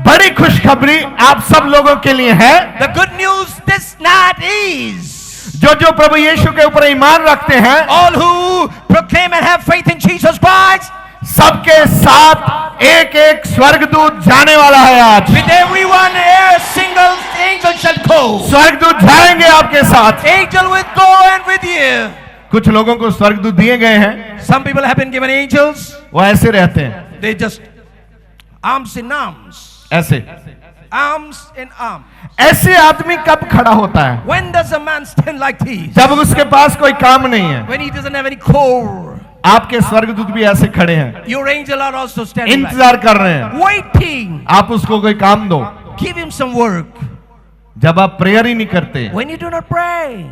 बड़ी खुशखबरी आप सब लोगों के लिए है। The good news this night is, जो प्रभु यीशु के ऊपर ईमान रखते हैं, all who proclaim and have faith in Jesus Christ, सबके साथ एक एक स्वर्गदूत जाने वाला है आज। with everyone a single angel shall go. स्वर्गदूत जाएंगे आपके साथ। Angel will go and with you. कुछ लोगों को स्वर्गदूत दिए गए हैं, Some people have been given angels. वो ऐसे रहते हैं, They just arms in arms. ऐसे। Arms in arms. ऐसे आदमी कब खड़ा होता है? When does a man stand like this? जब उसके पास कोई काम नहीं है। When he doesn't have any core. आपके स्वर्गदूत भी ऐसे खड़े हैं, Your angel are also standing like, इंतजार कर रहे हैं, waiting. आप उसको कोई काम दो। Give him some work. जब आप प्रेयर ही नहीं करते, When you do not pray,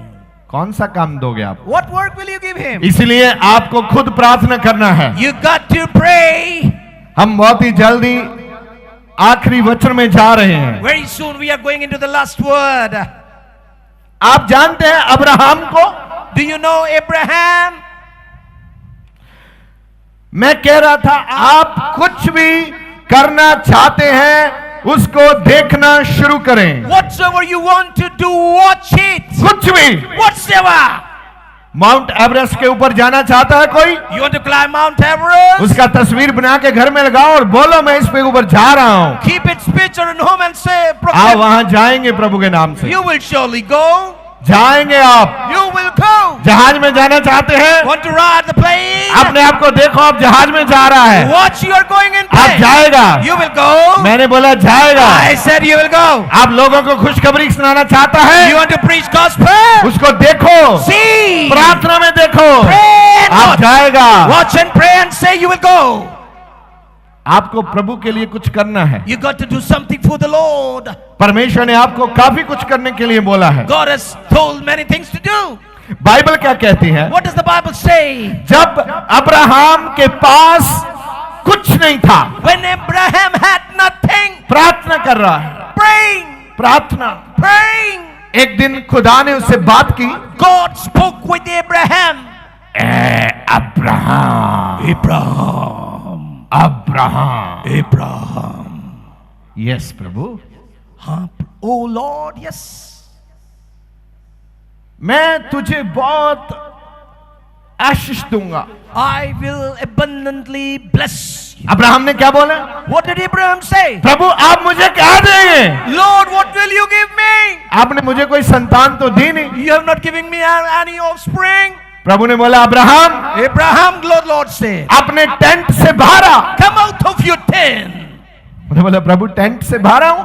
कौन सा काम दोगे आप? what work will you give him? इसलिए आपको खुद प्रार्थना करना है। You got to pray. हम बहुत ही जल्दी आखिरी वचन में जा रहे हैं। Very soon we are going into the last word. आप जानते हैं अब्राहम को? Do you know Abraham? मैं कह रहा था, आप कुछ भी करना चाहते हैं उसको देखना शुरू करें। Whatsoever you want to do, watch it. कुछ भी। Whatsoever. माउंट एवरेस्ट के ऊपर जाना चाहता है कोई? You want to climb Mount Everest? उसका तस्वीर बना के घर में लगाओ और बोलो मैं इस पे ऊपर जा रहा हूं। Keep its picture in home and say, आप वहां जाएंगे प्रभु के नाम से। You will surely go. जाएंगे आप। You will go. जहाज में जाना चाहते हैं? Want to ride the plane? अपने आप को देखो, आप जहाज में जा रहा है। Watch, you are going in आप plane. जाएगा। You will go. मैंने बोला जाएगा। I said you will go. आप लोगों को खुशखबरी सुनाना चाहता है? You want to preach gospel? उसको देखो, See. प्रार्थना में देखो, Pray and आप watch. जाएगा। Watch and pray and say you will go. आपको प्रभु के लिए कुछ करना है। You got to do something for the Lord. परमेश्वर ने आपको काफी कुछ करने के लिए बोला है। God has told many things to do. Bible क्या कहती है? What does the Bible say? जब अब्राहम के पास कुछ नहीं था, When Abraham had nothing, प्रार्थना कर रहा है। praying, प्रार्थना। praying. एक दिन खुदा ने उससे बात की। God spoke with Abraham. Abraham, Abraham, Abraham. Yes प्रभु। हाँ, oh Lord, yes. मैं तुझे बहुत आशीष दूंगा। I will abundantly bless you. Abraham ने क्या बोला? What did Abraham say? प्रभु आप मुझे क्या देंगे? Lord, what will you give me? आपने मुझे कोई संतान तो दी नहीं। You have not given me any offspring. प्रभु ने बोला अब्राहम, Abraham, Lord said, अपने टेंट से बाहर आ। come out of your tent. मैंने बोला प्रभु टेंट से बाहर आऊं?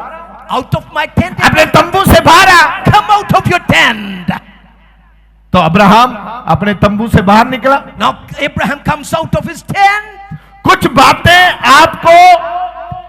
Out of my tent. अपने तंबू से बाहर आ। Come out of your tent. तो अब्राहम अपने तंबू से बाहर निकला। Now Abraham comes out of his tent. कुछ बातें आपको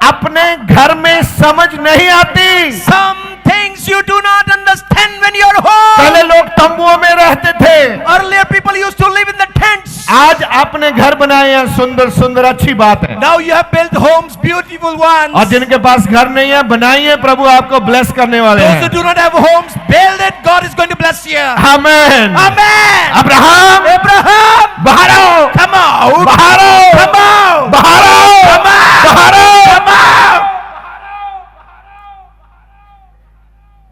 अपने घर में समझ नहीं आती। Some things you do not understand when you're home. पहले लोग तंबुओं में रहते थे। Earlier people used to live in the tents. आज आपने घर बनाए हैं, सुंदर सुंदर, अच्छी बात है। Now you have built homes, beautiful ones. और जिनके पास घर नहीं है, बनाइए, प्रभु आपको ब्लेस करने वाले Those हैं। who do not have homes, build it. God is going to bless you. Amen. Amen. Abraham, Abraham, बाहर आओ, come out. बाहर आओ, Come out. बाहर आओ, Come out. बाहर आओ। Come out.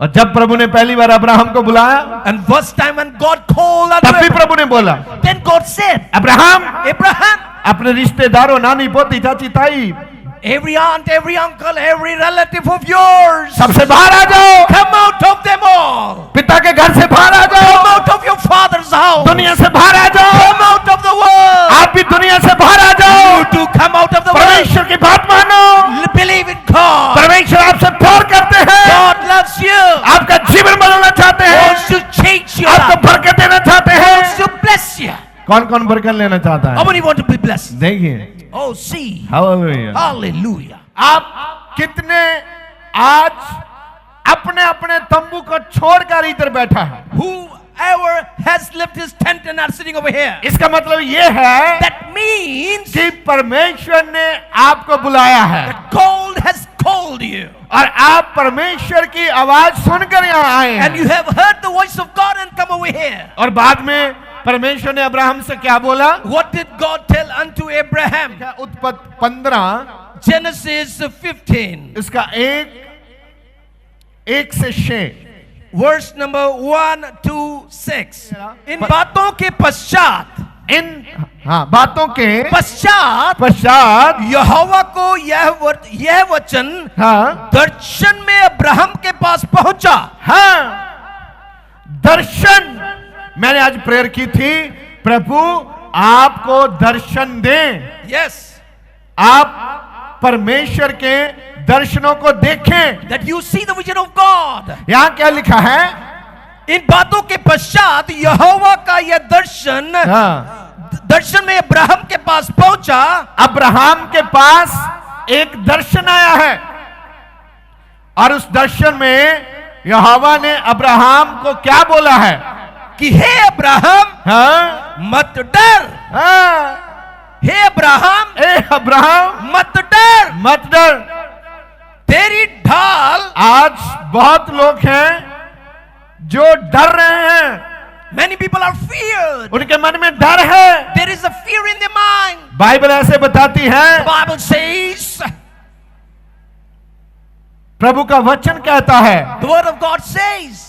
और जब प्रभु ने पहली बार अब्राहम को बुलाया, And first time when God called unto तब भी Abraham, प्रभु ने बोला then God said, Abraham, Abraham, अपने रिश्तेदारों, नानी पोती चाची ताई, every aunt, every uncle, every relative of yours, सबसे बाहर आ जाओ। come out of them all. पिता के घर से बाहर आ Come जाओ। out of your father's house. दुनिया से बाहर आ जाओ। Come out of the world. आप भी दुनिया से बाहर आ जाओ। You too come out of the world. परमेश्वर की बात मानो। Believe in God. परमेश्वर आपसे प्यार करते हैं, God loves you. आपका जीवन बदलना चाहते हैं, Wants to change your आपको life. बरकत देना चाहते Wants हैं। to bless you. कौन कौन बरकत लेना चाहता How है? many want to be blessed? देखिए, Oh, see. हालेलुया। Hallelujah. आप कितने आज अपने अपने तंबू को छोड़कर इधर बैठा है? Whoever has left his tent and are sitting over here. इसका मतलब ये है That means कि परमेश्वर ने आपको बुलाया है that God has called you. और आप परमेश्वर की आवाज सुनकर यहाँ आए And you हैं। have heard the voice of God and come over here. और बाद में परमेश्वर ने अब्राहम से क्या बोला? What did God tell unto Abraham? उत्पत्ति 15 Genesis 15, इसका एक से 6 verse number 1 to 6. इन बातों के पश्चात, बातों के पश्चात यहोवा को यह वचन हाँ दर्शन में अब्राहम के पास पहुंचा। हाँ दर्शन। मैंने आज प्रेयर की थी, प्रभु आपको दर्शन दें। Yes, आप परमेश्वर के दर्शनों को देखें। that you see the vision of God. यहां क्या लिखा है? इन बातों के पश्चात यहोवा का यह दर्शन हाँ दर्शन में अब्राहम के पास पहुंचा। अब्राहम के पास एक दर्शन आया है और उस दर्शन में यहोवा ने अब्राहम को क्या बोला है कि हे अब्राहम, हाँ मत डर। हाँ हे अब्राहम, ए अब्राहम मत डर। मत डर। तेरी ढाल। आज बहुत लोग हैं जो डर रहे हैं। Many people are feared. उनके मन में डर है। There is a fear in their mind. Bible ऐसे बताती है, The Bible says, प्रभु का वचन कहता है, the word of God says,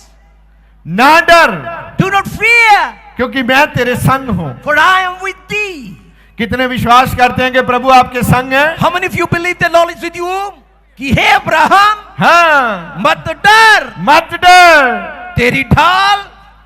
ना डर do not fear, क्योंकि मैं तेरे संग हूं। for I am with thee. कितने विश्वास करते हैं कि प्रभु आपके संग है? How many of you believe the Lord is with you? कि हे अब्राहम, हाँ मत डर, मत डर। तेरी ढाल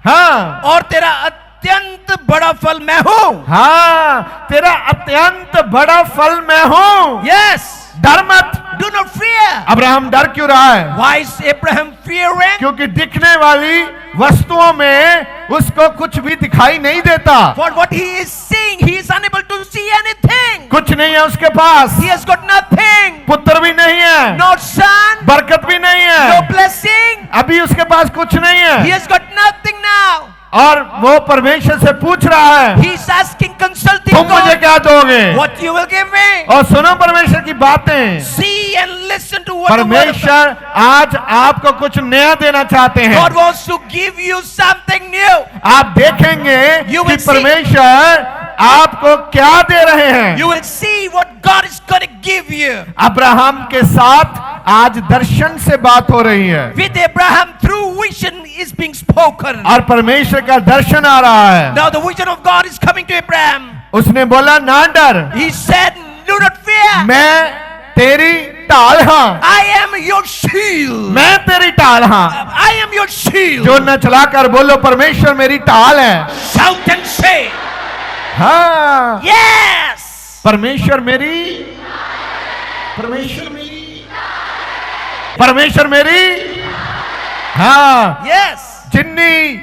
हाँ और तेरा अत्यंत बड़ा फल मैं हूं। हाँ, तेरा अत्यंत बड़ा फल मैं हूं। यस, डर मत। Do not fear. अब्राहम डर क्यों रहा है? Why is Abraham fearing? क्योंकि दिखने वाली वस्तुओं में उसको कुछ भी दिखाई नहीं देता। For what he is seeing, he is unable to see anything. कुछ नहीं है उसके पास। He has got nothing. पुत्र भी नहीं है, No son, बरकत भी नहीं है, no blessing. अभी उसके पास कुछ नहीं He है। has got nothing now. और वो परमेश्वर से पूछ रहा है, He is asking, consulting तुम मुझे God, क्या दोगे? what you will give me. और सुनो परमेश्वर की बातें। See and listen to what the word of God. परमेश्वर आज आपको कुछ नया देना चाहते हैं। God wants to give you something new. आप देखेंगे You कि will see. परमेश्वर आपको क्या दे रहे हैं। You will see what God is going to give you. Abraham के साथ आज दर्शन से बात हो रही है With Abraham, through vision is being spoken. और परमेश्वर का दर्शन आ रहा है। Now the vision of God is coming to Abraham. उसने बोला, ना डर, He said, do not fear. मैं तेरी ढाल हाँ, I am your shield. मैं तेरी ढाल हाँ। I am your shield. जो न चलाकर बोलो, परमेश्वर मेरी ढाल है। Shout and say, हाँ, yes. परमेश्वर मेरी, परमेश्वर मेरी, परमेश्वर मेरी, हाँ। Yes. जिन्नी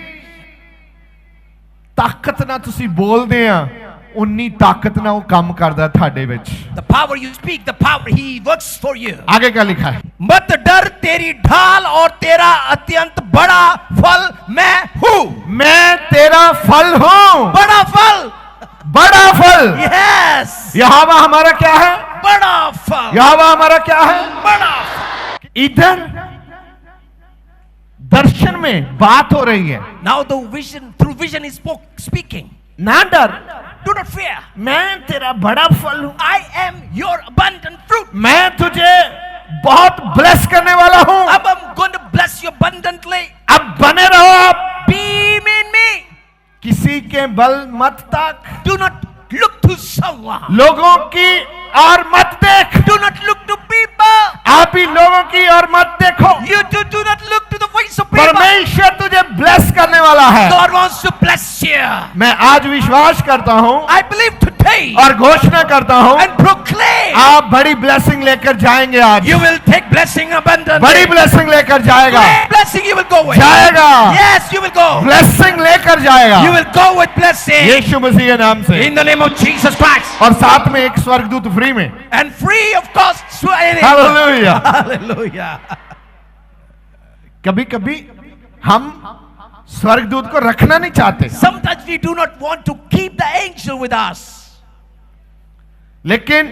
ताकत ना तुसी बोलदे आ, उन्नी ताकत ना वो काम करदा थाडे विच। The power you speak, the power He works for you. आगे क्या लिखा है? मत डर, तेरी ढाल और तेरा अत्यंत बड़ा फल मैं हूं। मैं तेरा फल हूं। बड़ा फल। बड़ा फल। Yes. यहोवा हमारा क्या है? बड़ा फल। यहोवा हमारा क्या है? बड़ा फल। इधर दर्शन में बात हो रही है। Now the vision, through vision is speaking. ना डर, Do not fear. मैं तेरा बड़ा फल हूं। I am your abundant fruit. मैं तुझे बहुत ब्लेस करने वाला हूं। I'm going to bless you abundantly. अब बने रहो आप। Beam in me. किसी के बल मत ताक, Do not look to someone. लोगों की और मत देख। Do not look to people. आप ही लोगों की और मत देखो। You do not look to the face of people. परमेश्वर तुझे ब्लेस करने वाला है। God wants to bless you. मैं आज विश्वास करता हूं I believe today और घोषणा करता हूं, and proclaim आप बड़ी ब्लेसिंग लेकर जाएंगे। आज you will take blessing abundantly. बड़ी ब्लेसिंग लेकर जाएगा। Great blessing you will go with. जाएगा। Yes, you will go. Blessing लेकर जाएगा You will go with blessing. यीशु मसीह के नाम से। In the name of Jesus Christ. और साथ में एक स्वर्गदूत फ्री में। And free of cost. Hallelujah. Hallelujah. कभी कभी हम स्वर्गदूत को रखना नहीं चाहते, Sometimes we do not want to keep the angel with us. लेकिन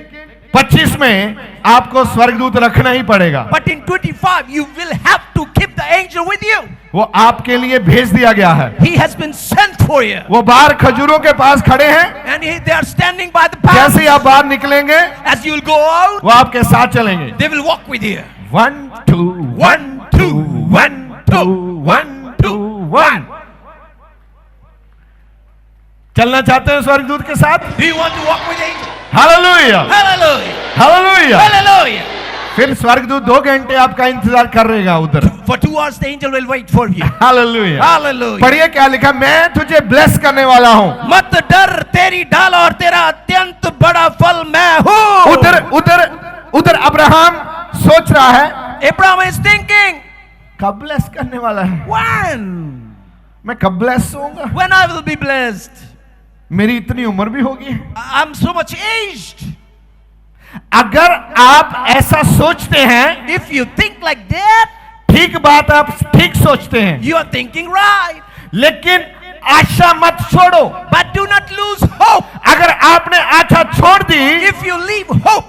25 में आपको स्वर्गदूत रखना ही पड़ेगा। But in 25, you will have to keep the angel with you. वो आपके लिए भेज दिया गया है। He has been sent for you. वो बाहर खजूरों के पास खड़े हैं। And they are standing by the path. जैसे ही आप बाहर निकलेंगे, As you will go out, वो आपके साथ चलेंगे। they will walk with you. 1 2 1 2 1 2 1 2 1। चलना चाहते हैं स्वर्गदूत के साथ? Do you want to walk with the angel? Hallelujah, Hallelujah. Hallelujah. Hallelujah. फिर स्वर्गदूत 2 घंटे आपका इंतजार कर रहेगा उधर। For 2 hours, the angel will wait for you. Hallelujah. Hallelujah. पढ़िए क्या लिखा, मैं तुझे ब्लेस करने वाला हूं। मत डर, तेरी ढाल और तेरा अत्यंत बड़ा फल मैं हूं. उधर उधर उधर अब्राहम सोच रहा है, Abraham is thinking, कब ब्लेस करने वाला है? when? मैं कब ब्लेस होऊंगा? When I will be blessed? मेरी इतनी उम्र भी होगी। I'm so much aged. अगर आप ऐसा सोचते हैं, If you think like that, ठीक बात, आप ठीक सोचते हैं, you are thinking right. लेकिन आशा मत छोड़ो। But do not lose hope. अगर आपने आशा छोड़ दी, If you leave hope,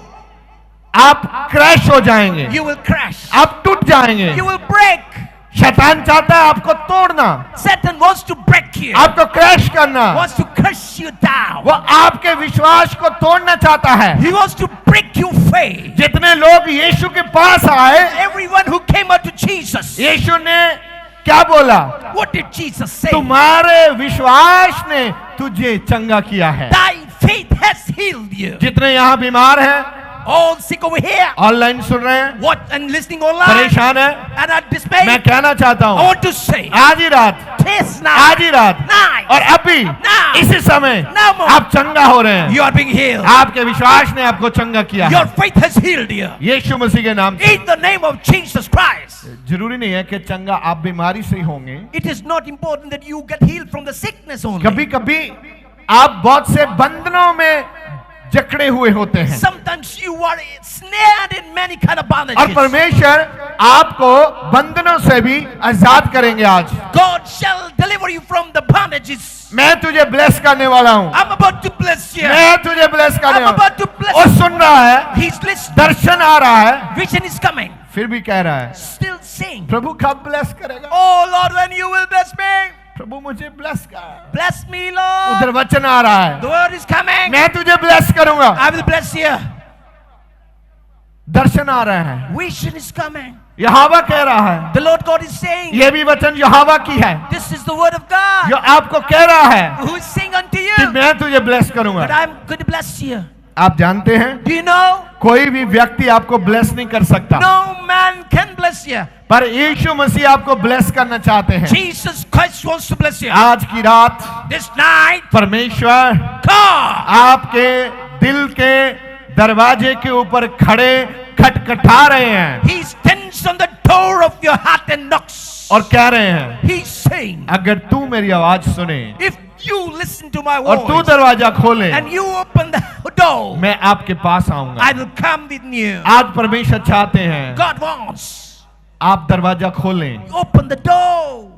आप क्रैश हो जाएंगे, you will crash. आप टूट जाएंगे। You will break. शैतान चाहता है आपको तोड़ना, Satan wants to break you. आपको क्रैश करना। Wants to crush you down. वो आपके विश्वास को तोड़ना चाहता है। He wants to break your faith. जितने लोग यीशु के पास आए, Everyone who came out to Jesus, यीशु ने क्या बोला? what did Jesus say? तुम्हारे विश्वास ने तुझे चंगा किया है। Thy faith has healed you. जितने यहाँ बीमार हैं, All sick over here. Online सुन रहे हैं, What and listening online. परेशान है, And are dismayed. मैं कहना चाहता I हूँ want to say. आज ही रात, This night. आज ही रात Night. और अभी Now. इसी समय Now more. आप चंगा हो रहे हैं। You are being healed. आपके विश्वास ने आपको चंगा किया Your है, faith has healed you. यीशु मसीह के नाम से। In the name of Jesus Christ. जरूरी नहीं है कि चंगा आप बीमारी से ही होंगे, It is not important that you get healed from the sickness only. कभी कभी आप बहुत से बंधनों में जकड़े हुए होते हैं Sometimes you are snared in many kind of और bondages. परमेश्वर आपको बंधनों से भी आजाद करेंगे। आज God shall deliver you from the bondages. मैं तुझे ब्लेस करने वाला हूँ, I'm about to bless you. मैं तुझे ब्लेस करने I'm वाला about to bless हूँ। और you. सुन रहा है, He's listening. दर्शन आ रहा है, Vision is coming. फिर भी कह रहा है Still saying, प्रभु कब ब्लेस करेगा? oh Lord, when you will bless me. प्रभु मुझे ब्लेस कर। Bless me, Lord. उधर वचन आ रहा है, The word is coming. मैं तुझे ब्लेस करूंगा। I will bless you. दर्शन आ रहा है, Vision is coming. यहोवा कह रहा है, The Lord God is saying, ये भी वचन यहोवा की है, this is the word of God. जो आपको कह रहा है Who is saying unto कि you मैं तुझे ब्लेस that करूंगा। I'm going to bless you. आप जानते हैं, Do you know? कोई भी व्यक्ति आपको ब्लेस नहीं कर सकता, No man can bless you. पर यीशु मसीह आपको ब्लेस करना चाहते हैं। Jesus Christ wants to bless you. आज की रात This night, परमेश्वर God आपके दिल के दरवाजे के ऊपर खड़े खटखटा रहे हैं He stands on the door of your heart and knocks. और कह रहे हैं, He's saying, अगर तू मेरी आवाज सुने if you listen to my और तू voice दरवाजा खोले, and you open the door, मैं आपके पास आऊंगा। I will come with you. आज परमेश्वर चाहते हैं God wants. आप दरवाजा खोलें। Open the door.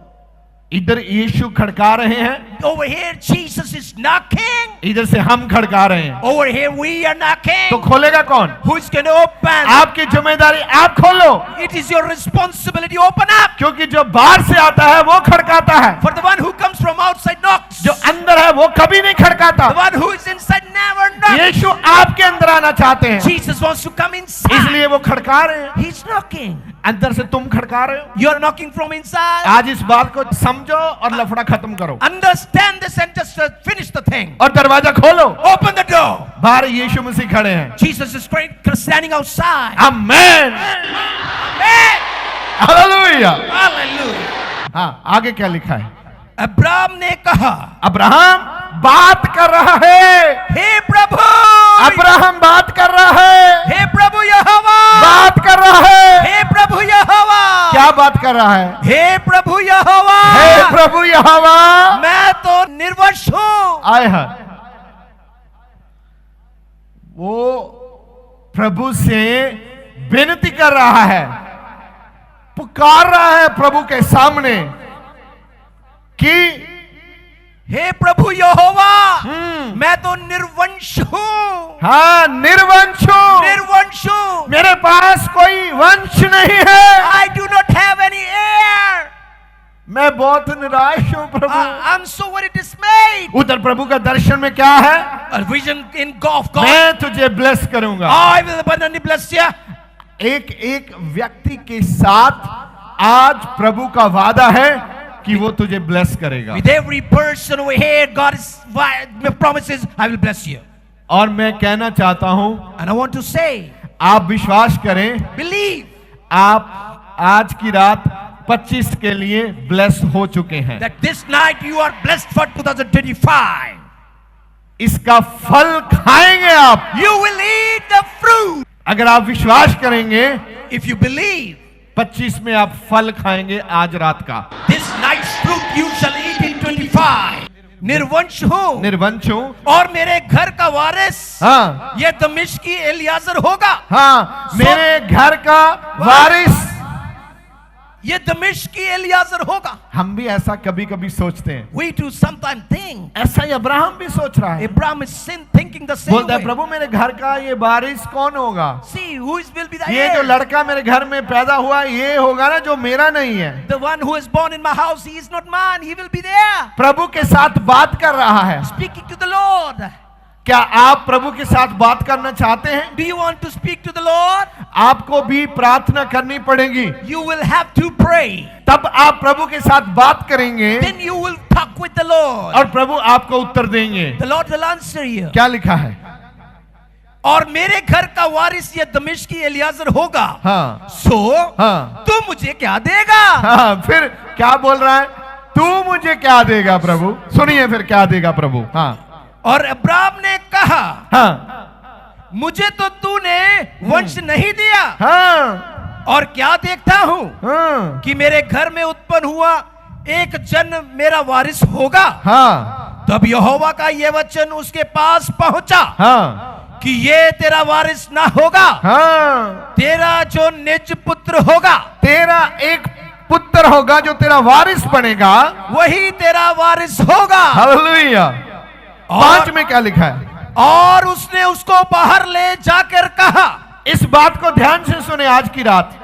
इधर यीशु खड़का रहे हैं, Over here, Jesus is knocking. इधर से हम खड़का रहे हैं, Over here, we are knocking. तो खोलेगा कौन? Who's going to open? आपकी जिम्मेदारी, आप खोलो, It is your responsibility to open up. क्योंकि जो बाहर से आता है वो खड़काता है, For the one who comes from outside knocks. जो अंदर है वो कभी नहीं खड़काता। The one who is inside never knocks. यीशु आपके अंदर आना चाहते हैं, Jesus wants to come inside. इसलिए वो खड़का रहे हैं। He's knocking. अंदर से तुम खड़का रहे हो। You're knocking from inside. आज इस बात को समझो और लफड़ा खत्म करो Understand this and just finish the thing. और दरवाजा खोलो। Open the door. बाहर यीशु मसीह खड़े हैं। Jesus is standing outside. Amen, Amen. Hallelujah. Hallelujah. हाँ, आगे क्या लिखा है? अब्राहम ने कहा, अब्राहम बात कर रहा है, हे प्रभु, अब्राहम बात कर रहा है, हे प्रभु यहोवा, बात कर रहा है। हे प्रभु यहोवा, क्या बात कर रहा है? हे प्रभु यहोवा, हे प्रभु यहोवा, मैं तो निर्वंश हूँ। आए हैं। वो प्रभु से विनती कर रहा है, पुकार रहा है प्रभु के सामने कि हे प्रभु यहोवा, मैं तो निर्वंश हूँ। हाँ, निर्वंश हूं, निर्वंश हूँ। मेरे पास कोई वंश नहीं है, I do not have any heir. मैं बहुत निराश हूं प्रभु। I'm so very dismayed. उधर प्रभु का दर्शन में क्या है? A vision in God. मैं तुझे ब्लेस करूंगा। I will abundantly bless you. एक एक व्यक्ति के साथ आज प्रभु का वादा है कि वो तुझे ब्लेस करेगा। With every person over here, God is promises, I will bless you. और मैं कहना चाहता हूं, And I want to say, आप विश्वास करें, believe आप आज की रात 25 के लिए ब्लेस हो चुके हैं। that this night you are blessed for 2025. इसका फल खाएंगे आप। You will eat the fruit. अगर आप विश्वास करेंगे, If you believe, 25 में आप फल खाएंगे आज रात का। this night's fruit you shall eat in 25. निर्वंश हूँ निर्वंश हूं, और मेरे घर का वारिस हाँ ये दमिश्की एलियाजर होगा। हाँ, मेरे घर का वारिस ये दमिश्की एलियाजर होगा। हम भी ऐसा कभी कभी सोचते हैं, We too sometimes think. ऐसा ही अब्राहम भी सोच रहा है। Abraham is thinking the same बोलता है way. प्रभु मेरे घर का ये वारिस कौन होगा? See, who will be the ये जो heir? लड़का मेरे घर में पैदा हुआ ये होगा ना जो मेरा नहीं है। The one who is born in my house, he is not mine. He will be there. प्रभु के साथ बात कर रहा है। Speaking to the Lord. क्या आप प्रभु के साथ बात करना चाहते हैं? Do you want to speak to the Lord? आपको भी प्रार्थना करनी पड़ेगी, You will have to pray. तब आप प्रभु के साथ बात करेंगे Then you will talk with the Lord. और प्रभु आपको उत्तर देंगे। The Lord will answer you. क्या लिखा है? और मेरे घर का वारिस ये दमिश्की एलियाजर होगा, हाँ सो हाँ तू मुझे क्या देगा? हाँ, फिर क्या बोल रहा है? तू मुझे क्या देगा प्रभु? सुनिए फिर क्या देगा प्रभु। हाँ और अब्राहम ने कहा, हाँ मुझे तो तूने वंश नहीं दिया, हाँ और क्या देखता हूं हाँ कि मेरे घर में उत्पन्न हुआ एक जन मेरा वारिस होगा। हाँ तब यहोवा का यह वचन उसके पास पहुंचा हाँ कि ये तेरा वारिस ना होगा, हाँ, तेरा जो निज पुत्र होगा, तेरा एक पुत्र होगा जो तेरा वारिस बनेगा, वही तेरा वारिस होगा। हालेलुया। और- 5 में क्या लिखा है? और उसने उसको बाहर ले जाकर कहा, इस बात को ध्यान से सुने। आज की रात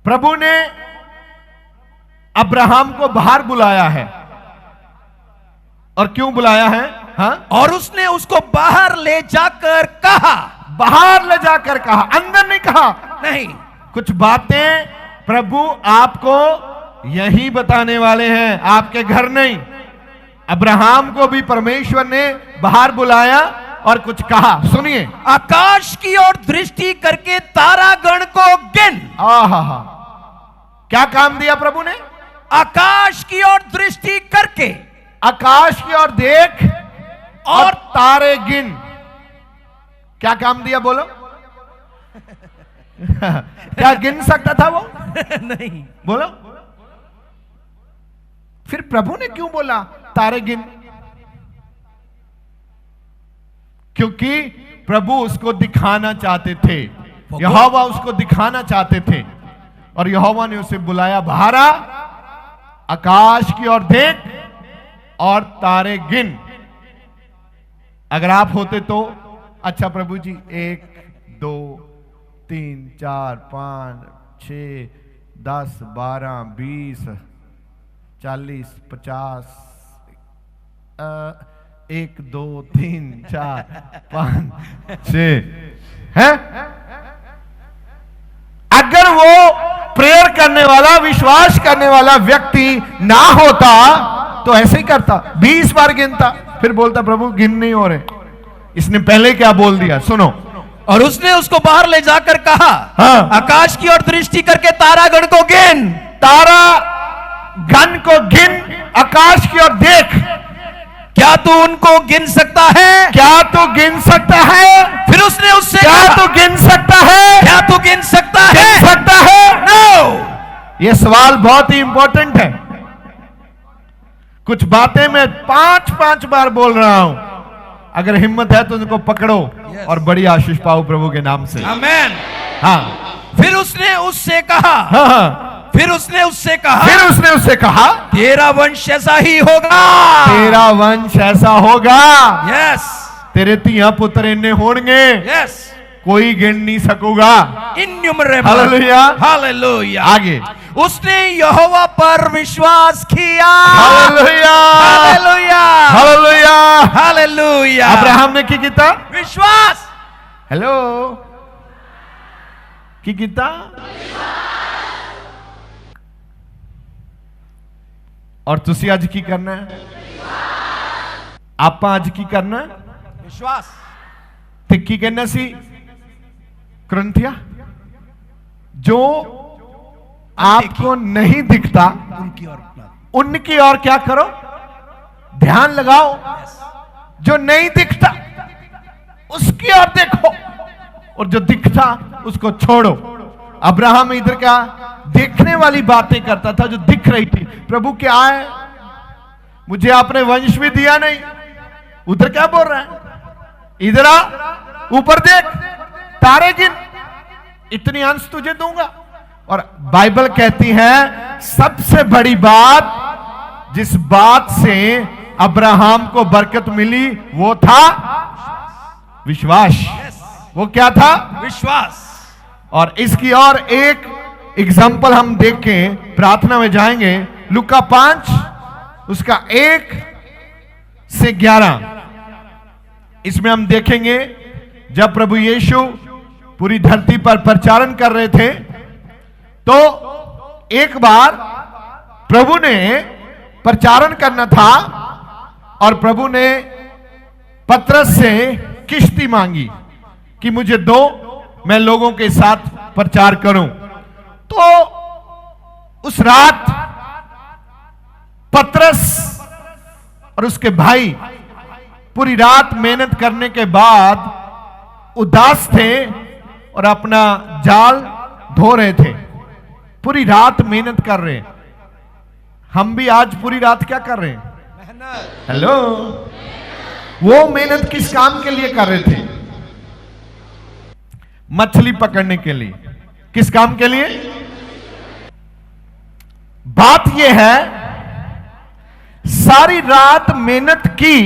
प्रभु ने अब्राहम को बाहर बुलाया है। और क्यों बुलाया है? हाँ, और उसने उसको बाहर ले जाकर कहा, बाहर ले जाकर कहा, अंदर नहीं कहा। नहीं, कुछ बातें प्रभु आपको यही बताने वाले हैं, आपके घर नहीं। अब्राहम को भी परमेश्वर ने बाहर बुलाया और कुछ कहा। सुनिए, आकाश की ओर दृष्टि करके तारागण को गिन। आहा, क्या काम दिया प्रभु ने? आकाश की ओर दृष्टि करके, आकाश की ओर देख और तारे गिन। क्या काम दिया बोलो? क्या गिन सकता था वो? नहीं, बोलो। फिर प्रभु ने क्यों बोला तारे गिन? क्योंकि प्रभु उसको दिखाना चाहते थे, यहोवा उसको दिखाना चाहते थे। और यहोवा ने उसे बुलाया, बाहर आ, आकाश की ओर देख और तारे गिन। अगर आप होते तो, अच्छा प्रभु जी 1 2 3 4 5 6 10 12 20 40 50 1 2 3 4 5 6 है। अगर वो प्रेयर करने वाला, विश्वास करने वाला व्यक्ति ना होता तो ऐसे ही करता, 20 बार गिनता, फिर बोलता प्रभु गिन नहीं हो रहे। इसने पहले क्या बोल दिया, सुनो। और उसने उसको बाहर ले जाकर कहा, हाँ। आकाश की ओर दृष्टि करके तारागण को गिन। तारा गण को गिन, आकाश की ओर देख। क्या तू उनको गिन सकता है? क्या तू गिन सकता है? फिर उसने उससे क्या कहा, तू गिन सकता है? क्या तू गिन सकता गिन है? सकता है? नो। यह सवाल बहुत ही इंपॉर्टेंट है। कुछ बातें मैं 5 बार बोल रहा हूं। अगर हिम्मत है तो उनको पकड़ो और बड़ी आशीष पाओ प्रभु के नाम से। आमेन। हाँ फिर उसने उससे कहा, हाँ हाँ। फिर उसने उससे कहा, फिर उसने उससे कहा, तेरा वंश ऐसा ही होगा। तेरा वंश ऐसा होगा। यस, तेरे 3 पुत्र इन्ने होंगे, यस, कोई गिन नहीं सकूगा। इन्यूमरेबल। Hallelujah, hallelujah. आगे। उसने यहोवा पर विश्वास किया। Hallelujah, hallelujah, hallelujah, hallelujah. Abraham ने की किया? विश्वास। हेलो, की किया? और तुसी आज की करना है? आप आज की करना है? विश्वास। ते की कहना सी कुरिन्थिया, जो आपको नहीं दिखता उनकी ओर क्या करो? ध्यान लगाओ। जो नहीं दिखता उसकी ओर देखो, और जो दिखता उसको छोड़ो। अब्राहम इधर क्या देखने वाली बातें करता था, जो दिख रही थी। प्रभु क्या है, मुझे आपने वंश भी दिया नहीं। उधर क्या बोल रहा है, इधर आ, ऊपर देख, तारे गिन, इतनी अंश तुझे दूंगा। और बाइबल कहती है सबसे बड़ी बात, जिस बात से अब्राहम को बरकत मिली वो था विश्वास। वो क्या था? विश्वास। और इसकी और एक एग्जाम्पल हम देख के प्रार्थना में जाएंगे। लूका 5 उसका 1 से 11। इसमें हम देखेंगे जब प्रभु यीशु पूरी धरती पर प्रचारण कर रहे थे, तो एक बार प्रभु ने प्रचारण करना था और प्रभु ने पतरस से किश्ती मांगी कि मुझे दो, मैं लोगों के साथ प्रचार करूं। तो उस रात पतरस और उसके भाई पूरी रात मेहनत करने के बाद उदास थे और अपना जाल धो रहे थे। पूरी रात मेहनत कर रहे हैं। हम भी आज पूरी रात क्या कर रहे हैं? हेलो, वो मेहनत किस काम के लिए कर रहे थे? मछली पकड़ने के लिए। किस काम के लिए? बात यह है, सारी रात मेहनत की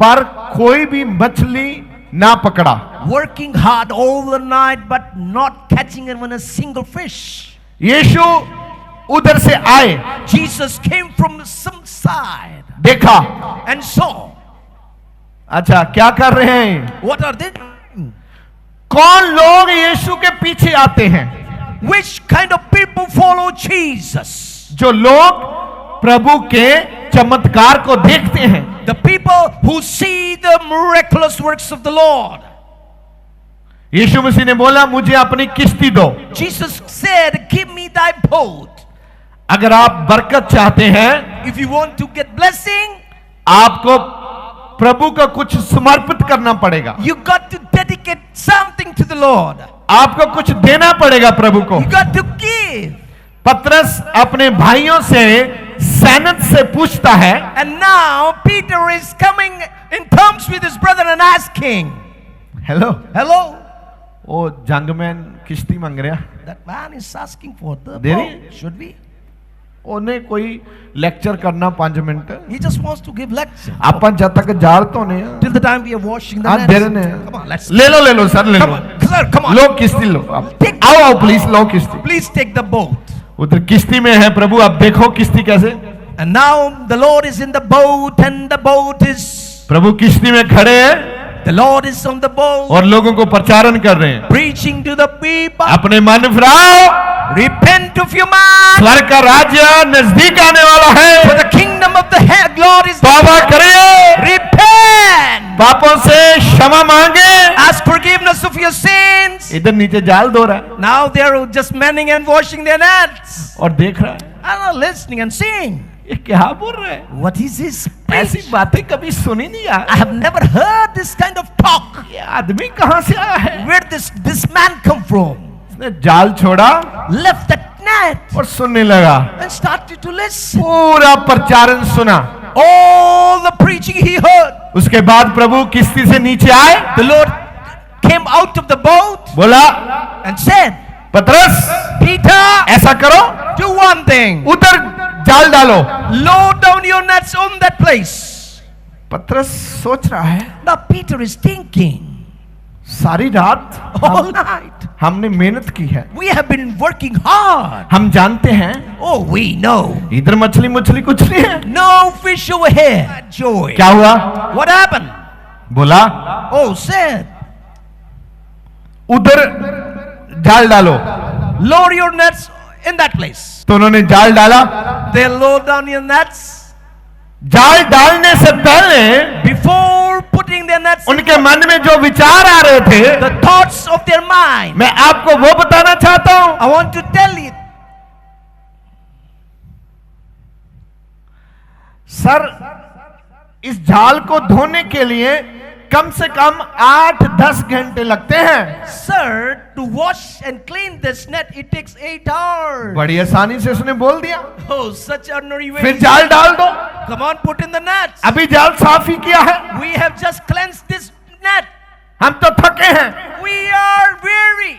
पर कोई भी मछली ना पकड़ा। Working hard all the night but not catching even a single fish. यीशु उधर से आए, Jesus came from some side देखा, and saw. अच्छा क्या कर रहे हैं? What are they doing? कौन लोग यीशु के पीछे आते हैं? Which kind of people follow Jesus? जो लोग प्रभु के चमत्कार को देखते हैं। The people who see the miraculous works of the Lord. यीशु मसीह ने बोला, मुझे अपनी किश्ती दो। Jesus said, give me thy boat. अगर आप बरकत चाहते हैं, If you want to get blessing, आपको प्रभु का कुछ समर्पित करना पड़ेगा। you got to dedicate something to the Lord. आपको कुछ देना पड़ेगा प्रभु को। You got to give. पतरस अपने भाइयों से सैनत से पूछता है, And now Peter is coming in terms with his brother and asking, hello, hello? ओ जंगमैन किश्ती मांग रहा। That man is asking for the दे रही? boat. Should we? ਉਹਨੇ ਕੋਈ ਲੈਕਚਰ ਕਰਨਾ 5 minute. He just wants to give lecture. ਆਪਾਂ ਜਦ ਤੱਕ ਜਾਲ ਧੋਨੇ ਆ, Till the time we are washing the आप nets. दे रहे हैं। Come on, let's ले लो सर, ले come low. on, sir, come on. लो किश्ती लो, आप Take- आओ प्लीज, लो किश्ती। Please take the boat. उधर किश्ती में है प्रभु, आप देखो किश्ती कैसे। And now the Lord is in the boat, and the boat is, प्रभु किश्ती में खड़े हैं the Lord is on the boat, और लोगों को प्रचारण कर रहे हैं। preaching to the people. अपने मन फिराओ, Repent of your mind, स्वर्ग का राज्य नजदीक आने वाला for है। the kingdom of the Lord is तौबा करिए, Repent. पापों से क्षमा मांगे। Ask forgiveness of your sins. इधर नीचे जाल धो रहा है Now they are just mending and washing their nets. और देख रहा है, And are listening and seeing. ये क्या बोल रहा है? What is this? ऐसी Preach? बातें कभी सुनी नहीं यार। I have never heard this kind of talk. ये आदमी कहां से आया है? Where this man come from? उसने जाल छोड़ा Left that net और सुनने लगा। and started to listen. पूरा प्रचारण सुना। All the preaching he heard. उसके बाद प्रभु किश्ती से नीचे आए, The Lord came out of the boat बोला, and said, पतरस Peter, ऐसा करो, do one thing. उधर जाल डालो। Load down your nets on that place. पतरस सोच रहा है, Now Peter is thinking, सारी रात all night हमने मेहनत की है, we have been working hard. हम जानते हैं Oh, we know. इधर मछली कुछ नहीं है। No fish over here. Joy. क्या हुआ? What happened? बोला, Oh, said, उधर जाल डालो। lower your nets in that place. तो उन्होंने जाल डाला। They load down your nets. जाल डालने से पहले Before putting their nets, उनके मन में जो विचार आ रहे थे, the thoughts of their mind. मैं आपको वो बताना चाहता हूं। I want to tell you, sir, इस जाल को धोने के लिए कम से कम 8-10 घंटे लगते हैं। sir, to wash and clean this net, it takes 8 hours. बड़ी आसानी से उसने बोल दिया, Oh, such ordinary way. फिर जाल डाल दो। Come on, put in the nets. अभी जाल साफ ही किया है, We have just cleansed this net. हम तो थके हैं। We are weary.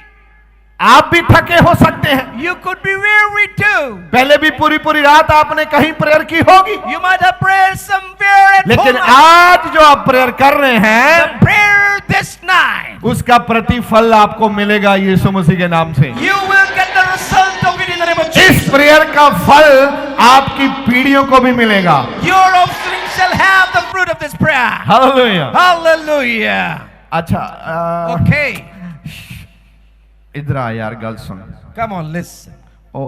आप भी थके हो सकते हैं। You could be weary too. पहले भी पूरी रात आपने कहीं प्रेयर की होगी, You might have prayed somewhere at लेकिन home. आज जो आप प्रेयर कर रहे हैं, The prayer this night, उसका प्रतिफल आपको मिलेगा यीशु मसीह के नाम से। you will get the result of it in the name of इस Jesus. प्रेयर का फल आपकी पीढ़ियों को भी मिलेगा। Your offspring shall have the fruit of this prayer. Hallelujah. Hallelujah. अच्छा, Okay. इधर आ यार, गल सुन। Come on, listen. ओ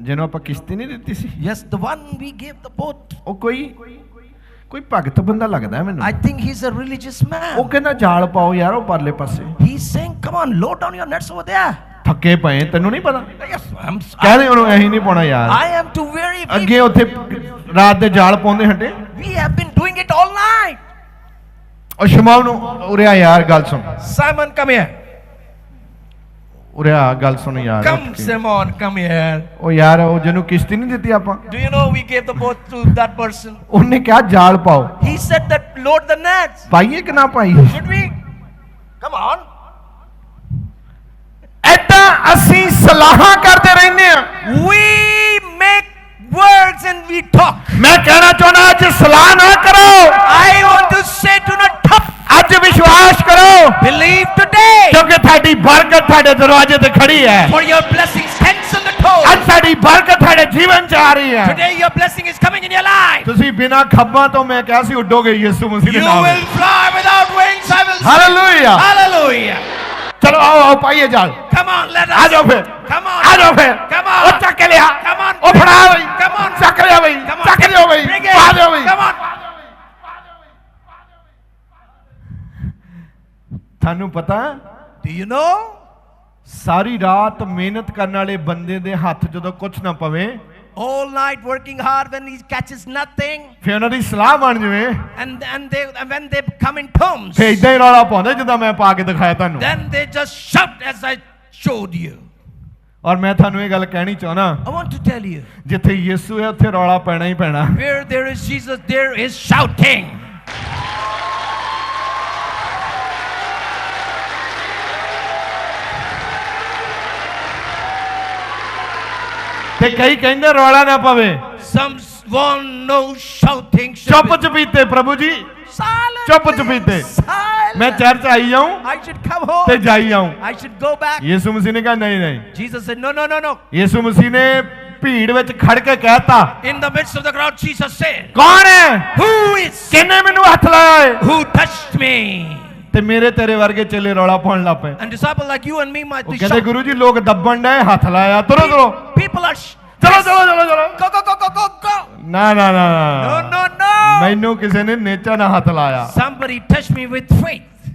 जिन्हों पर किश्ती नहीं देती सी, Yes, the one we gave the boat. ओ कोई ਕੋਈ ਭਗਤ ਬੰਦਾ ਲੱਗਦਾ ਹੈ ਮੈਨੂੰ। I think he's a religious ਉਹ man. ਕਹਿੰਦਾ ਜਾਲ ਪਾਓ ਯਾਰ ਉਹ ਪਰਲੇ ਪਾਸੇ। He's saying, come on, load down your nets over there. ਥੱਕੇ ਪਏ ਤੈਨੂੰ ਨਹੀਂ ਪਤਾ? Yes, ਕਹਿੰਦੇ ਉਹਨੂੰ ਐਹੀ ਨਹੀਂ ਪਾਉਣਾ ਯਾਰ। I am too weary. ਅੱਗੇ ਉੱਥੇ ਰਾਤ ਦੇ ਜਾਲ ਪਾਉਂਦੇ ਹਟੇ। We have been doing it all night. ਉਹ ਸ਼ਮਾਉ ਨੂੰ ਉਰੇ ਆ ਯਾਰ ਗੱਲ ਸੁਣ। Simon, come here. ਉਰੇ ਆ ਗੱਲ ਸੁਣ ਯਾਰ। Come, Simon, come here. ਉਹ ਯਾਰ ਉਹ ਜਿਹਨੂੰ ਕਿਸ਼ਤੀ ਨਹੀਂ ਦਿੱਤੀ ਆਪਾਂ, Do you know we gave the boat to that person? ਉਹਨੇ ਕਿਹਾ ਜਾਲ ਪਾਓ। He said that load the nets. ਪਾਈਏ ਕਿ ਨਾ ਪਾਈਏ? Should we? Come on. ਐਦਾਂ ਅਸੀਂ ਸਲਾਹਾਂ ਕਰਦੇ ਰਹਿੰਦੇ ਆ। We make words and we talk. ਮੈਂ ਕਹਿਣਾ ਚਾਹੁੰਦਾ ਅੱਜ ਸਲਾਹ ਨਾ ਕਰੋ, I want to say, do not talk. ਅੱਜ ਵਿਸ਼ਵਾਸ ਕਰੋ, Believe today. ਕਿਉਂਕਿ ਤੁਹਾਡੀ ਬਰਕਤ ਤੁਹਾਡੇ ਦਰਵਾਜ਼ੇ ਤੇ ਖੜੀ ਹੈ। For your blessing stands on the toe. ਅੱਜ ਸਾਡੀ ਬਰਕਤ ਤੁਹਾਡੇ ਜੀਵਨ ਚ ਆ ਰਹੀ ਹੈ। Today your blessing is coming in your life. ਤੁਸੀਂ ਬਿਨਾਂ ਖੱਬਾਂ ਤੋਂ ਮੈਂ ਕਿਹਾ ਸੀ ਉੱਡੋਗੇ ਯਿਸੂ ਮਸੀਹ ਦੇ You ਨਾਮ will ਵਿੱਚ। fly without wings. I will say. Hallelujah. Hallelujah. ਚਲੋ ਆਓ ਆਓ ਪਾਈਏ ਜਾਲ। Come on, let ਆ us. ਜਾਓ ਫਿਰ, Come on. ਆ ਜਾਓ ਫਿਰ। Come on. ਉਹ ਚੱਕ ਲਿਆ, Come on. ਉਹ ਫੜਾ ਬਈ, Come on. ਚੱਕ ਲਿਆ ਬਈ, Come on. ਚੱਕ ਲਿਓ ਬਈ, Bring it. ਪਾ ਦਿਓ ਬਈ। Come on. ਤੁਹਾਨੂੰ ਪਤਾ Do you know? ਸਾਰੀ ਰਾਤ ਮਿਹਨਤ ਕਰਨ ਵਾਲੇ ਬੰਦੇ ਦੇ ਹੱਥ ਜਦੋਂ ਕੁਝ ਨਾ ਪਵੇ, All night working hard when he catches nothing, ਫਿਰ ਉਹਨਾਂ ਦੀ ਸਲਾਹ ਬਣ ਜਵੇ, and when they come in terms, ਫਿਰ ਇਦਾਂ ਹੀ ਰੌਲਾ ਪਾਉਂਦੇ ਜਿੱਦਾਂ ਮੈਂ ਪਾ ਕੇ ਦਿਖਾਇਆ ਤੁਹਾਨੂੰ। then they just shout as I showed you. ਔਰ ਮੈਂ ਤੁਹਾਨੂੰ ਇਹ ਗੱਲ ਕਹਿਣੀ ਚਾਹਣਾ, I want to tell you, ਜਿੱਥੇ ਯਿਸੂ ਹੈ ਉੱਥੇ ਰੌਲਾ ਪੈਣਾ ਹੀ ਪੈਣਾ। where there is Jesus, there is shouting. ਤੇ ਕਈ ਕਹਿੰਦੇ ਰੌਲਾ ਨਾ ਪਵੇ। Some want no shouting. ਚੁੱਪ ਚਪੀਤੇ ਪ੍ਰਭੂ ਜੀ, Silence. ਚੁੱਪ ਚਪੀਤੇ। Silence. ਮੈਂ ਚਰਚ ਆਈ ਜਾਊਂ I should come home. ਤੇ ਜਾਈ ਜਾਊਂ। I should go back. ਯਿਸੂ ਮਸੀਹ ਨੇ ਕਿਹਾ ਨਹੀਂ ਨਹੀਂ। Jesus said, no, no, no, no. ਯਿਸੂ ਮਸੀਹ ਨੇ ਭੀੜ ਵਿੱਚ ਖੜ ਕੇ ਕਹਿਤਾ, In the midst of the crowd, Jesus said, ਕੌਣ ਹੈ? who is? ਕਿਹਨੇ ਮੈਨੂੰ ਹੱਥ ਲਾਇਆ ਹੈ? Who touched me? ਤੇ ਮੇਰੇ ਤੇਰੇ ਵਰਗੇ ਚੇਲੇ ਰੌਲਾ ਪਾਉਣ ਲੱਗ ਪਏ। And disciple like you and me might ਉਹ be ਕਹਿੰਦੇ shocked. ਗੁਰੂ ਜੀ ਲੋਕ ਦੱਬਣ ਡਏ, ਹੱਥ ਲਾਇਆ, ਤੁਰੋ ਤੁਰੋ, People are ਚਲੋ ਚਲੋ ਚਲੋ ਚਲੋ। go, go, go, go, go, go. ਨਾ ਨਾ ਨਾ No, no, no. ਮੈਨੂੰ ਕਿਸੇ ਨੇ ਨੇਚਾ ਨਾ ਹੱਥ ਲਾਇਆ। Somebody touched me with faith.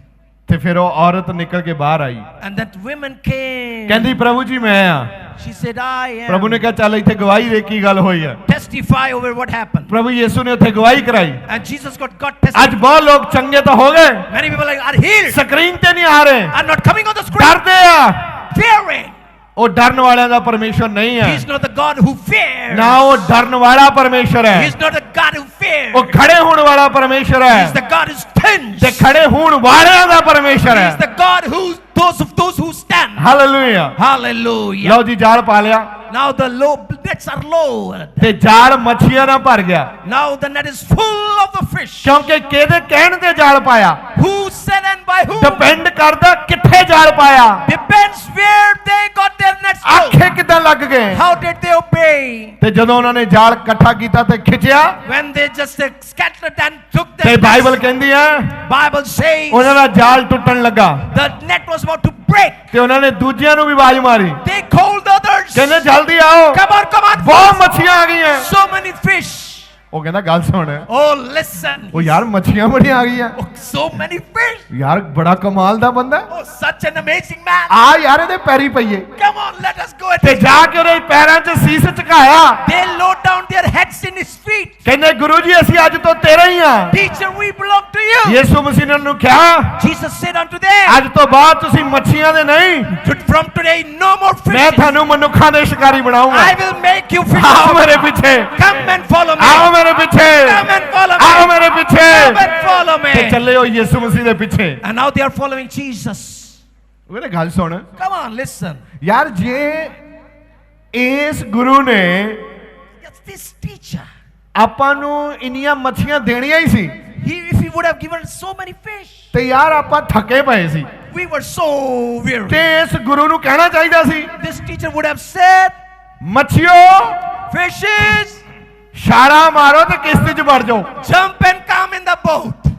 ਤੇ ਫਿਰ ਉਹ ਔਰਤ ਨਿਕਲ ਕੇ ਬਾਹਰ ਆਈ, And that woman came. ਕਹਿੰਦੀ ਪ੍ਰਭੂ ਜੀ ਮੈਂ ਆ। She said, I ਪ੍ਰਭੂ am. ਨੇ ਕਿਹਾ ਚੱਲ ਇੱਥੇ ਗਵਾਹੀ ਦੇ ਕੀ ਗੱਲ ਹੋਈ ਹੈ। Testify over what happened. ਪ੍ਰਭੂ ਯਿਸੂ ਨੇ ਉੱਥੇ ਗਵਾਹੀ ਕਰਾਈ। And Jesus got ਅੱਜ testimony. ਬਹੁਤ ਲੋਕ ਚੰਗੇ ਤਾਂ ਹੋ ਗਏ, Many people are healed. Screen ਤੇ ਨਹੀਂ ਆ ਰਹੇ, Are not coming on the screen. ਡਰਦੇ ਆ। Fearing. ਉਹ ਡਰਨ ਵਾਲਿਆਂ ਦਾ ਪਰਮੇਸ਼ਵਰ ਨਹੀਂ ਹੈ, He's not the God who fears. ਨਾ ਉਹ ਡਰਨ ਵਾਲਾ ਪਰਮੇਸ਼ਵਰ ਹੈ। He's not the God who fears. ਉਹ ਖੜੇ ਹੋਣ ਵਾਲਾ ਪਰਮੇਸ਼ਵਰ He's ਹੈ the God who stands. ਤੇ ਖੜੇ ਹੋਣ ਵਾਲਿਆਂ ਦਾ ਪਰਮੇਸ਼ਵਰ He's ਹੈ। the God who those who stand. Hallelujah. Hallelujah. ਲਓ ਜੀ ਜਾਲ ਪਾ ਲਿਆ Now the nets are lowered. ਤੇ ਜਾਲ ਮੱਛੀਆਂ ਨਾਲ ਭਰ ਗਿਆ, Now the net is full of the fish. ਕਿਉਂਕਿ ਕਿਹਦੇ ਕਹਿਣ ਤੇ ਜਾਲ ਪਾਇਆ Who said and by whom? Depend ਕਰਦਾ ਕਿੱਥੇ ਜਾਲ ਪਾਇਆ, Depends where they got their nets full. ਆਖੇ ਕਿੱਦਾਂ ਲੱਗ ਗਏ। How did they obey? ਤੇ ਜਦੋਂ ਉਹਨਾਂ ਨੇ ਜਾਲ ਇਕੱਠਾ ਕੀਤਾ ਤੇ ਖਿੱਚਿਆ When they just scattered and took ਤੇ their ਬਾਈਬਲ nets, ਕਹਿੰਦੀ ਹੈ Bible says ਉਹਨਾਂ ਦਾ ਜਾਲ ਟੁੱਟਣ ਲੱਗਾ the net was about to break. ਤੇ ਉਹਨਾਂ ਨੇ ਦੂਜਿਆਂ ਨੂੰ ਵੀ ਆਵਾਜ਼ ਮਾਰੀ, They called others. ਕਹਿੰਦੇ ਜਲਦੀ ਆਓ, Come on, come on. ਬਹੁਤ ਮੱਛੀਆਂ ਆ ਗਈਆਂ। So many fish. ਉਹ ਕਹਿੰਦਾ ਗੱਲ ਸੁਣ, Oh, listen. ਉਹ ਯਾਰ ਮੱਛੀਆਂ ਬੜੀਆਂ ਆ ਗਈਆਂ, Oh, so many fish. ਯਾਰ ਬੜਾ ਕਮਾਲ ਦਾ ਬੰਦਾ, Oh, such an amazing man. ਆ ਯਾਰ ਇਹਦੇ ਪੈਰੀ ਪਈਏ। Come on, let us go. ਤੇ ਜਾ ਕੇ ਉਹਦੇ ਪੈਰਾਂ 'ਚ ਸੀਸ ਝੁਕਾਇਆ, They load down their heads in his feet. ਕਹਿੰਦੇ ਗੁਰੂ ਜੀ ਅਸੀਂ ਅੱਜ ਤੋਂ ਤੇਰੇ ਹੀ ਆ। Teacher, we belong to you. ਯਿਸੂ ਮਸੀਹ ਨੇ ਉਹਨੂੰ ਕਿਹਾ Jesus said unto them, ਅੱਜ ਤੋਂ ਬਾਅਦ ਤੁਸੀਂ ਮੱਛੀਆਂ ਦੇ ਨਹੀਂ, from today, no more ਮੈਂ fish. ਤੁਹਾਨੂੰ ਮਨੁੱਖਾਂ ਦੇ ਸ਼ਿਕਾਰੀ ਬਣਾਉਂਗਾ। I will make you fish. ਆਓ ਮੇਰੇ ਪਿੱਛੇ, Come and follow me. ਆਓ ਮੇਰੇ ਪਿੱਛੇ, Come and follow me. ਆਓ ਮੇਰੇ ਪਿੱਛੇ। Come and follow me. ਤੇ ਚੱਲੇ ਹੋ ਯਿਸੂ ਮਸੀਹ ਦੇ ਪਿੱਛੇ। And now they are following Jesus. ਉਹਨੇ ਗੱਲ ਸੁਣ Come on, listen. ਯਾਰ, ਜੇ ਇਸ ਗੁਰੂ ਨੇ It's this teacher. ਆਪਾਂ ਨੂੰ ਇੰਨੀਆਂ ਮੱਛੀਆਂ ਦੇਣੀਆਂ ਹੀ ਸੀ If he would have given so many fish, ਤੇ ਯਾਰ ਆਪਾਂ ਥੱਕੇ ਪਏ ਸੀ, we were so weary. ਤੇ ਇਸ ਗੁਰੂ ਨੂੰ ਕਹਿਣਾ ਚਾਹੀਦਾ ਸੀ, This teacher would have said, ਮੱਛੀਓ fishes, ਛਾਲਾ ਮਾਰੋ ਤੇ ਕਿਸ਼ਤੀ 'ਚ ਵੜ ਜਾਓ। jump and come in the boat.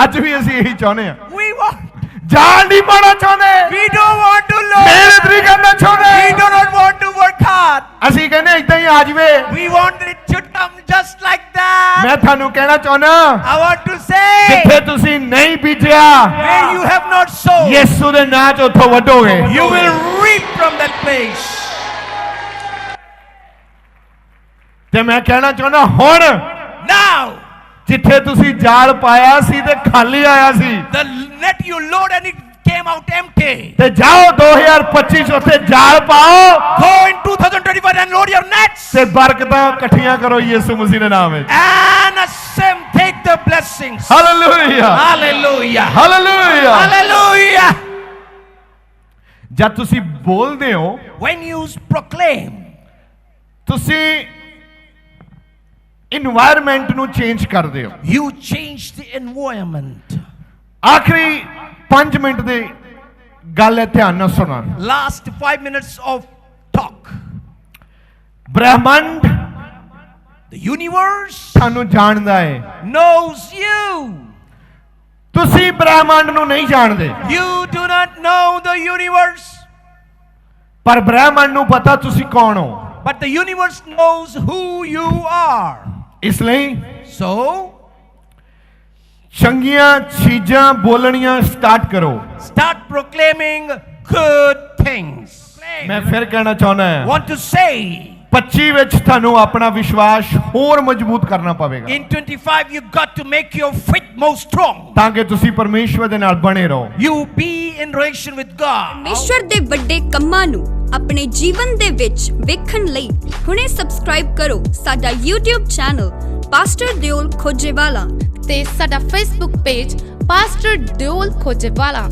ਅੱਜ ਵੀ ਅਸੀਂ ਇਹੀ ਚਾਹੁੰਦੇ ਆ, We want. ਜਾਲ ਨਹੀਂ ਪਾਉਣਾ ਚਾਹੁੰਦੇ, We don't want to learn. ਮਿਹਨਤ ਨਹੀਂ ਕਰਨਾ We ਚਾਹੁੰਦੇ, do not want to work hard. ਅਸੀਂ ਕਹਿੰਦੇ ਏਦਾਂ ਹੀ ਆ ਜਾਵੇ। We want it to come just like that. that मैं थानू कहना चाहना I want to say, जिथे तुसी नहीं बीजिया where you have not sown, यीशु दे नाम च उथों वढोगे you will reap from that place. ते मैं कहना चाहना हुण Now, जिथे तुसी जाल पाया सी ते खाली आया सी the net you load and it came out empty. ते जाओ 2025 उथे जाल पाओ Go in 2025 and load your nets. ते बरकतां इकट्ठियां करो यीशु मसीह दे नाम विच And take the blessings. Hallelujah Hallelujah. Hallelujah Hallelujah. जद तुसी बोलदे हो When you proclaim, तुसी इन्वायरमेंट ਨੂੰ ਚੇਂਜ ਕਰਦੇ ਹੋ you change the environment. ਆਖਰੀ 5 ਮਿੰਟ ਦੀ ਗੱਲ ਹੈ ਧਿਆਨ ਨਾਲ ਸੁਣੋ Last 5 minutes of talk. ਬ੍ਰਹਮੰਡ The universe ਤੁਹਾਨੂੰ ਜਾਣਦਾ ਹੈ knows you. ਤੁਸੀਂ ਬ੍ਰਹਮੰਡ ਨੂੰ ਨਹੀਂ ਜਾਣਦੇ You do not know the universe. ਪਰ ਬ੍ਰਹਮੰਡ ਨੂੰ ਪਤਾ ਤੁਸੀਂ ਕੌਣ ਹੋ But the universe knows who you are. ਇਸ ਲਈ So, ਚੰਗੀਆਂ ਚੀਜ਼ਾਂ ਬੋਲਣੀਆਂ ਸਟਾਰਟ ਕਰੋ start proclaiming good things. ਮੈਂ ਫਿਰ ਕਹਿਣਾ ਚਾਹੁੰਦਾ ਹਾਂ Want to say, 25 ਵਿੱਚ ਤੁਹਾਨੂੰ ਆਪਣਾ ਵਿਸ਼ਵਾਸ ਹੋਰ ਮਜ਼ਬੂਤ ਕਰਨਾ ਪਵੇਗਾ in 25 you got to make your faith more strong. ਤਾਂ ਕਿ ਤੁਸੀਂ ਪਰਮੇਸ਼ਵਰ ਦੇ ਨਾਲ ਬਣੇ ਰਹੋ You be in relation with God. ਪਰਮੇਸ਼ਵਰ ਦੇ ਵੱਡੇ ਕੰਮਾਂ ਨੂੰ ਆਪਣੇ ਜੀਵਨ ਦੇ ਵਿੱਚ ਵੇਖਣ ਲਈ ਹੁਣੇ ਸਬਸਕ੍ਰਾਈਬ ਕਰੋ ਸਾਡਾ YouTube ਚੈਨਲ ਪਾਸਟਰ ਦਿਓਲ ਖੋਜੇਵਾਲਾ ਤੇ ਸਾਡਾ ਫੇਸਬੁੱਕ ਪੇਜ ਪਾਸਟਰ ਦਿਓਲ ਖੋਜੇਵਾਲਾ।